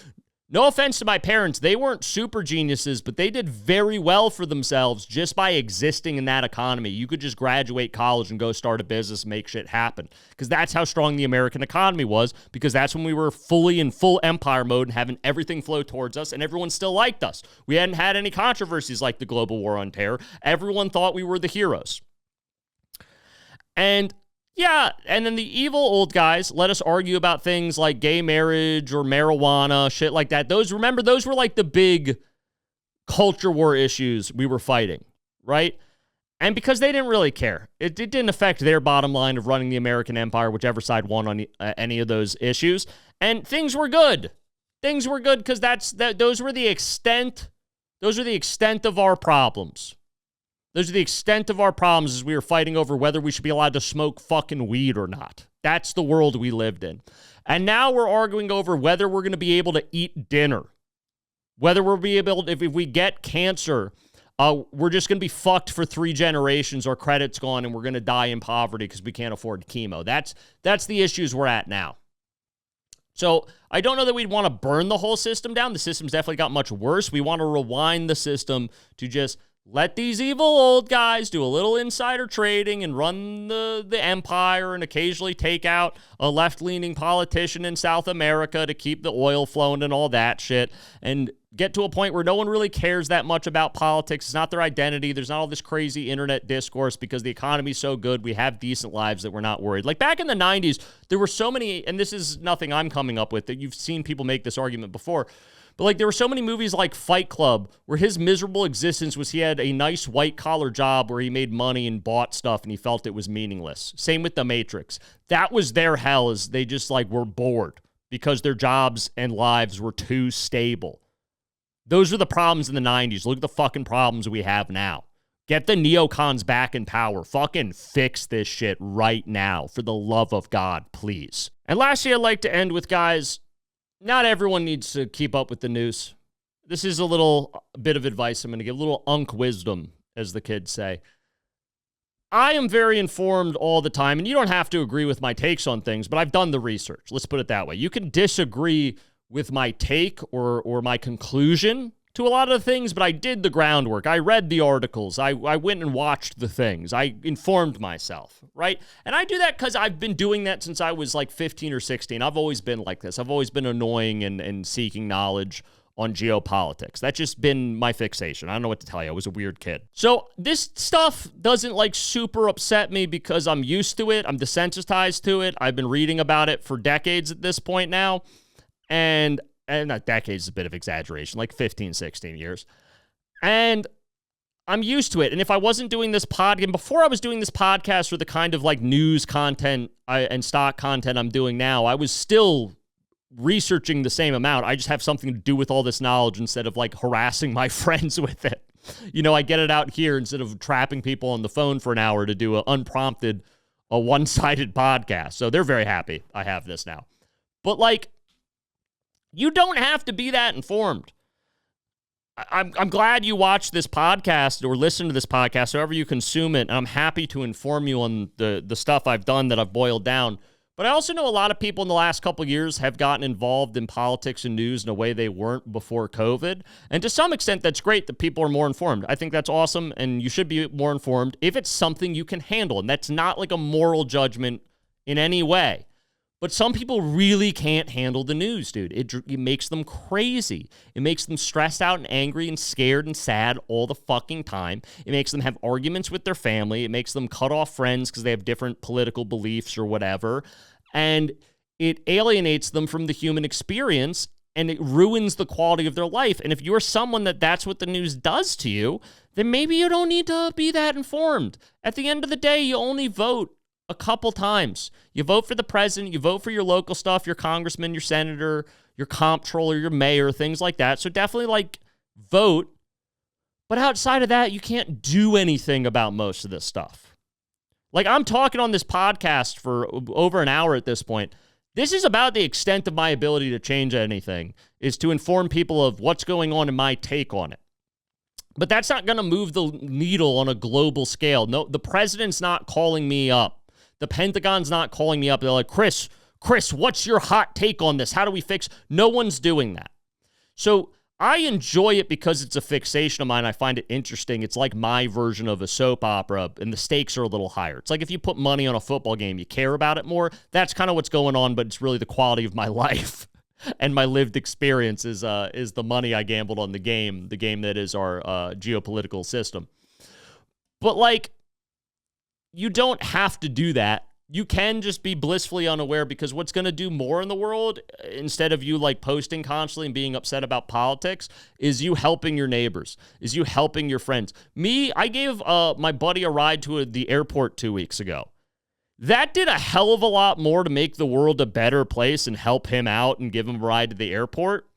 No offense to my parents. They weren't super geniuses, but they did very well for themselves just by existing in that economy. You could just graduate college and go start a business and make shit happen. Because that's how strong the American economy was, because that's when we were fully in full empire mode and having everything flow towards us, and everyone still liked us. We hadn't had any controversies like the global war on terror. Everyone thought we were the heroes. And yeah, and then the evil old guys let us argue about things like gay marriage or marijuana, shit like that. Those were like the big culture war issues we were fighting, right? And because they didn't really care. It didn't affect their bottom line of running the American empire, whichever side won on any of those issues. And things were good. Things were good because those were the extent of our problems. Those are the extent of our problems as we were fighting over whether we should be allowed to smoke fucking weed or not. That's the world we lived in. And now we're arguing over whether we're going to be able to eat dinner. Whether we'll be able to, if we get cancer, we're just going to be fucked for 3 generations, our credit's gone, and we're going to die in poverty because we can't afford chemo. That's the issues we're at now. So I don't know that we'd want to burn the whole system down. The system's definitely got much worse. We want to rewind the system to just let these evil old guys do a little insider trading and run the empire and occasionally take out a left-leaning politician in South America to keep the oil flowing and all that shit, and get to a point where no one really cares that much about politics. It's not their identity. There's not all this crazy internet discourse because the economy's so good. We have decent lives that we're not worried. Like back in the 90s, there were so many, and this is nothing I'm coming up with, that you've seen people make this argument before, but like there were so many movies like Fight Club where his miserable existence was he had a nice white-collar job where he made money and bought stuff and he felt it was meaningless. Same with The Matrix. That was their hell, is they just like were bored because their jobs and lives were too stable. Those are the problems in the 90s. Look at the fucking problems we have now. Get the neocons back in power. Fucking fix this shit right now. For the love of God, please. And lastly, I'd like to end with, guys, not everyone needs to keep up with the news. This is a little bit of advice I'm going to give, a little unk wisdom, as the kids say. I am very informed all the time, and you don't have to agree with my takes on things, but I've done the research. Let's put it that way. You can disagree with my take or my conclusion to a lot of the things, but I did the groundwork. I read the articles. I went and watched the things. I informed myself, right? And I do that because I've been doing that since I was like 15 or 16. I've always been like this. I've always been annoying and seeking knowledge on geopolitics. That's just been my fixation. I don't know what to tell you. I was a weird kid. So this stuff doesn't like super upset me because I'm used to it. I'm desensitized to it. I've been reading about it for decades at this point now. And not decades is a bit of exaggeration, like 15, 16 years. And I'm used to it. And if I wasn't doing this podcast, before I was doing this podcast or the kind of like news content and stock content I'm doing now, I was still researching the same amount. I just have something to do with all this knowledge instead of like harassing my friends with it. You know, I get it out here instead of trapping people on the phone for an hour to do a one-sided podcast. So they're very happy I have this now. But like, you don't have to be that informed. I'm glad you watch this podcast or listen to this podcast, however you consume it, and I'm happy to inform you on the stuff I've done that I've boiled down. But I also know a lot of people in the last couple of years have gotten involved in politics and news in a way they weren't before COVID. And to some extent, that's great that people are more informed. I think that's awesome, and you should be more informed if it's something you can handle. And that's not like a moral judgment in any way. But some people really can't handle the news, dude. It makes them crazy. It makes them stressed out and angry and scared and sad all the fucking time. It makes them have arguments with their family. It makes them cut off friends because they have different political beliefs or whatever. And it alienates them from the human experience. and it ruins the quality of their life. And if you're someone that's what the news does to you, then maybe you don't need to be that informed. At the end of the day, you only vote a couple times. You vote for the president, you vote for your local stuff, your congressman, your senator, your comptroller, your mayor, things like that. So definitely vote. But outside of that, you can't do anything about most of this stuff. I'm talking on this podcast for over an hour at this point. This is about the extent of my ability to change anything, is to inform people of what's going on and my take on it. But that's not going to move the needle on a global scale. No, the president's not calling me up. The Pentagon's not calling me up. They're like, Chris, what's your hot take on this? How do we fix? No one's doing that. So I enjoy it because it's a fixation of mine. I find it interesting. It's like my version of a soap opera, and the stakes are a little higher. It's like if you put money on a football game, you care about it more. That's kind of what's going on, but it's really the quality of my life and my lived experience is the money I gambled on the game that is our geopolitical system. But you don't have to do that. You can just be blissfully unaware, because what's going to do more in the world, instead of you posting constantly and being upset about politics, is you helping your neighbors, is you helping your friends. I gave my buddy a ride to the airport 2 weeks ago. That did a hell of a lot more to make the world a better place and help him out and give him a ride to the airport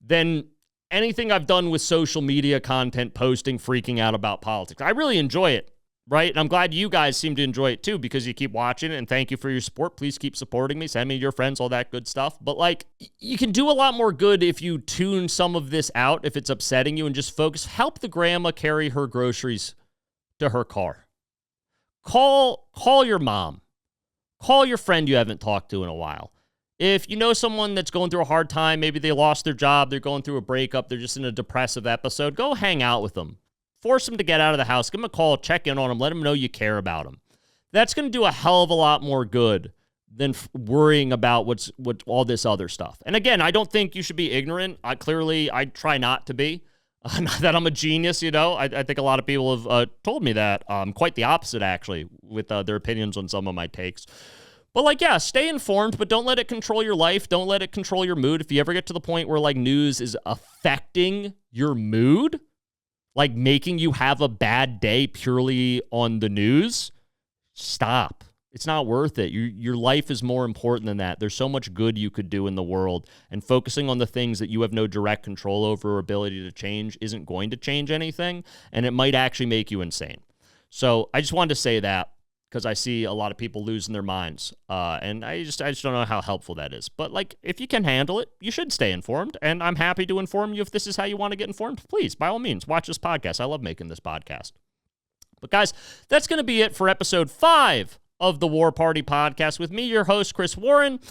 than anything I've done with social media content, posting, freaking out about politics. I really enjoy it. Right? And I'm glad you guys seem to enjoy it too, because you keep watching it, and thank you for your support. Please keep supporting me. Send me your friends, all that good stuff. But you can do a lot more good if you tune some of this out, if it's upsetting you, and just focus. Help the grandma carry her groceries to her car. Call your mom. Call your friend you haven't talked to in a while. If you know someone that's going through a hard time, maybe they lost their job, they're going through a breakup, they're just in a depressive episode, go hang out with them. Force them to get out of the house. Give them a call. Check in on them. Let them know you care about them. That's going to do a hell of a lot more good than worrying about what all this other stuff. And again, I don't think you should be ignorant. I try not to be. Not that I'm a genius, I think a lot of people have told me that. Quite the opposite, actually, with their opinions on some of my takes. But stay informed, but don't let it control your life. Don't let it control your mood. If you ever get to the point where news is affecting your mood, making you have a bad day purely on the news, stop. It's not worth it. Your life is more important than that. There's so much good you could do in the world, and focusing on the things that you have no direct control over or ability to change isn't going to change anything, and it might actually make you insane. So I just wanted to say that, because I see a lot of people losing their minds, and I just don't know how helpful that is. But if you can handle it, you should stay informed, and I'm happy to inform you if this is how you want to get informed. Please, by all means, watch this podcast. I love making this podcast. But guys, that's going to be it for episode 5 of the War Party Podcast with me, your host, Chris Warren.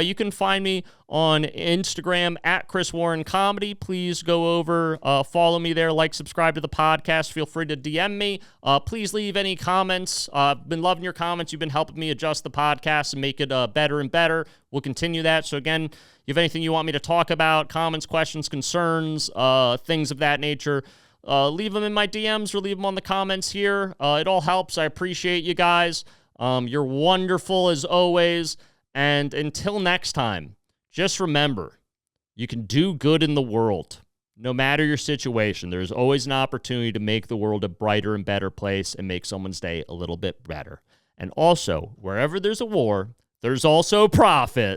You can find me on Instagram at Chris Warren Comedy. Please go over, follow me there, subscribe to the podcast. Feel free to DM me. Please leave any comments. I've been loving your comments. You've been helping me adjust the podcast and make it better and better. We'll continue that. So again, you have anything you want me to talk about, comments, questions, concerns, things of that nature, leave them in my DMs or leave them on the comments here. It all helps. I appreciate you guys. You're wonderful as always. And until next time, just remember, you can do good in the world. No matter your situation, there's always an opportunity to make the world a brighter and better place and make someone's day a little bit better. And also, wherever there's a war, there's also profit.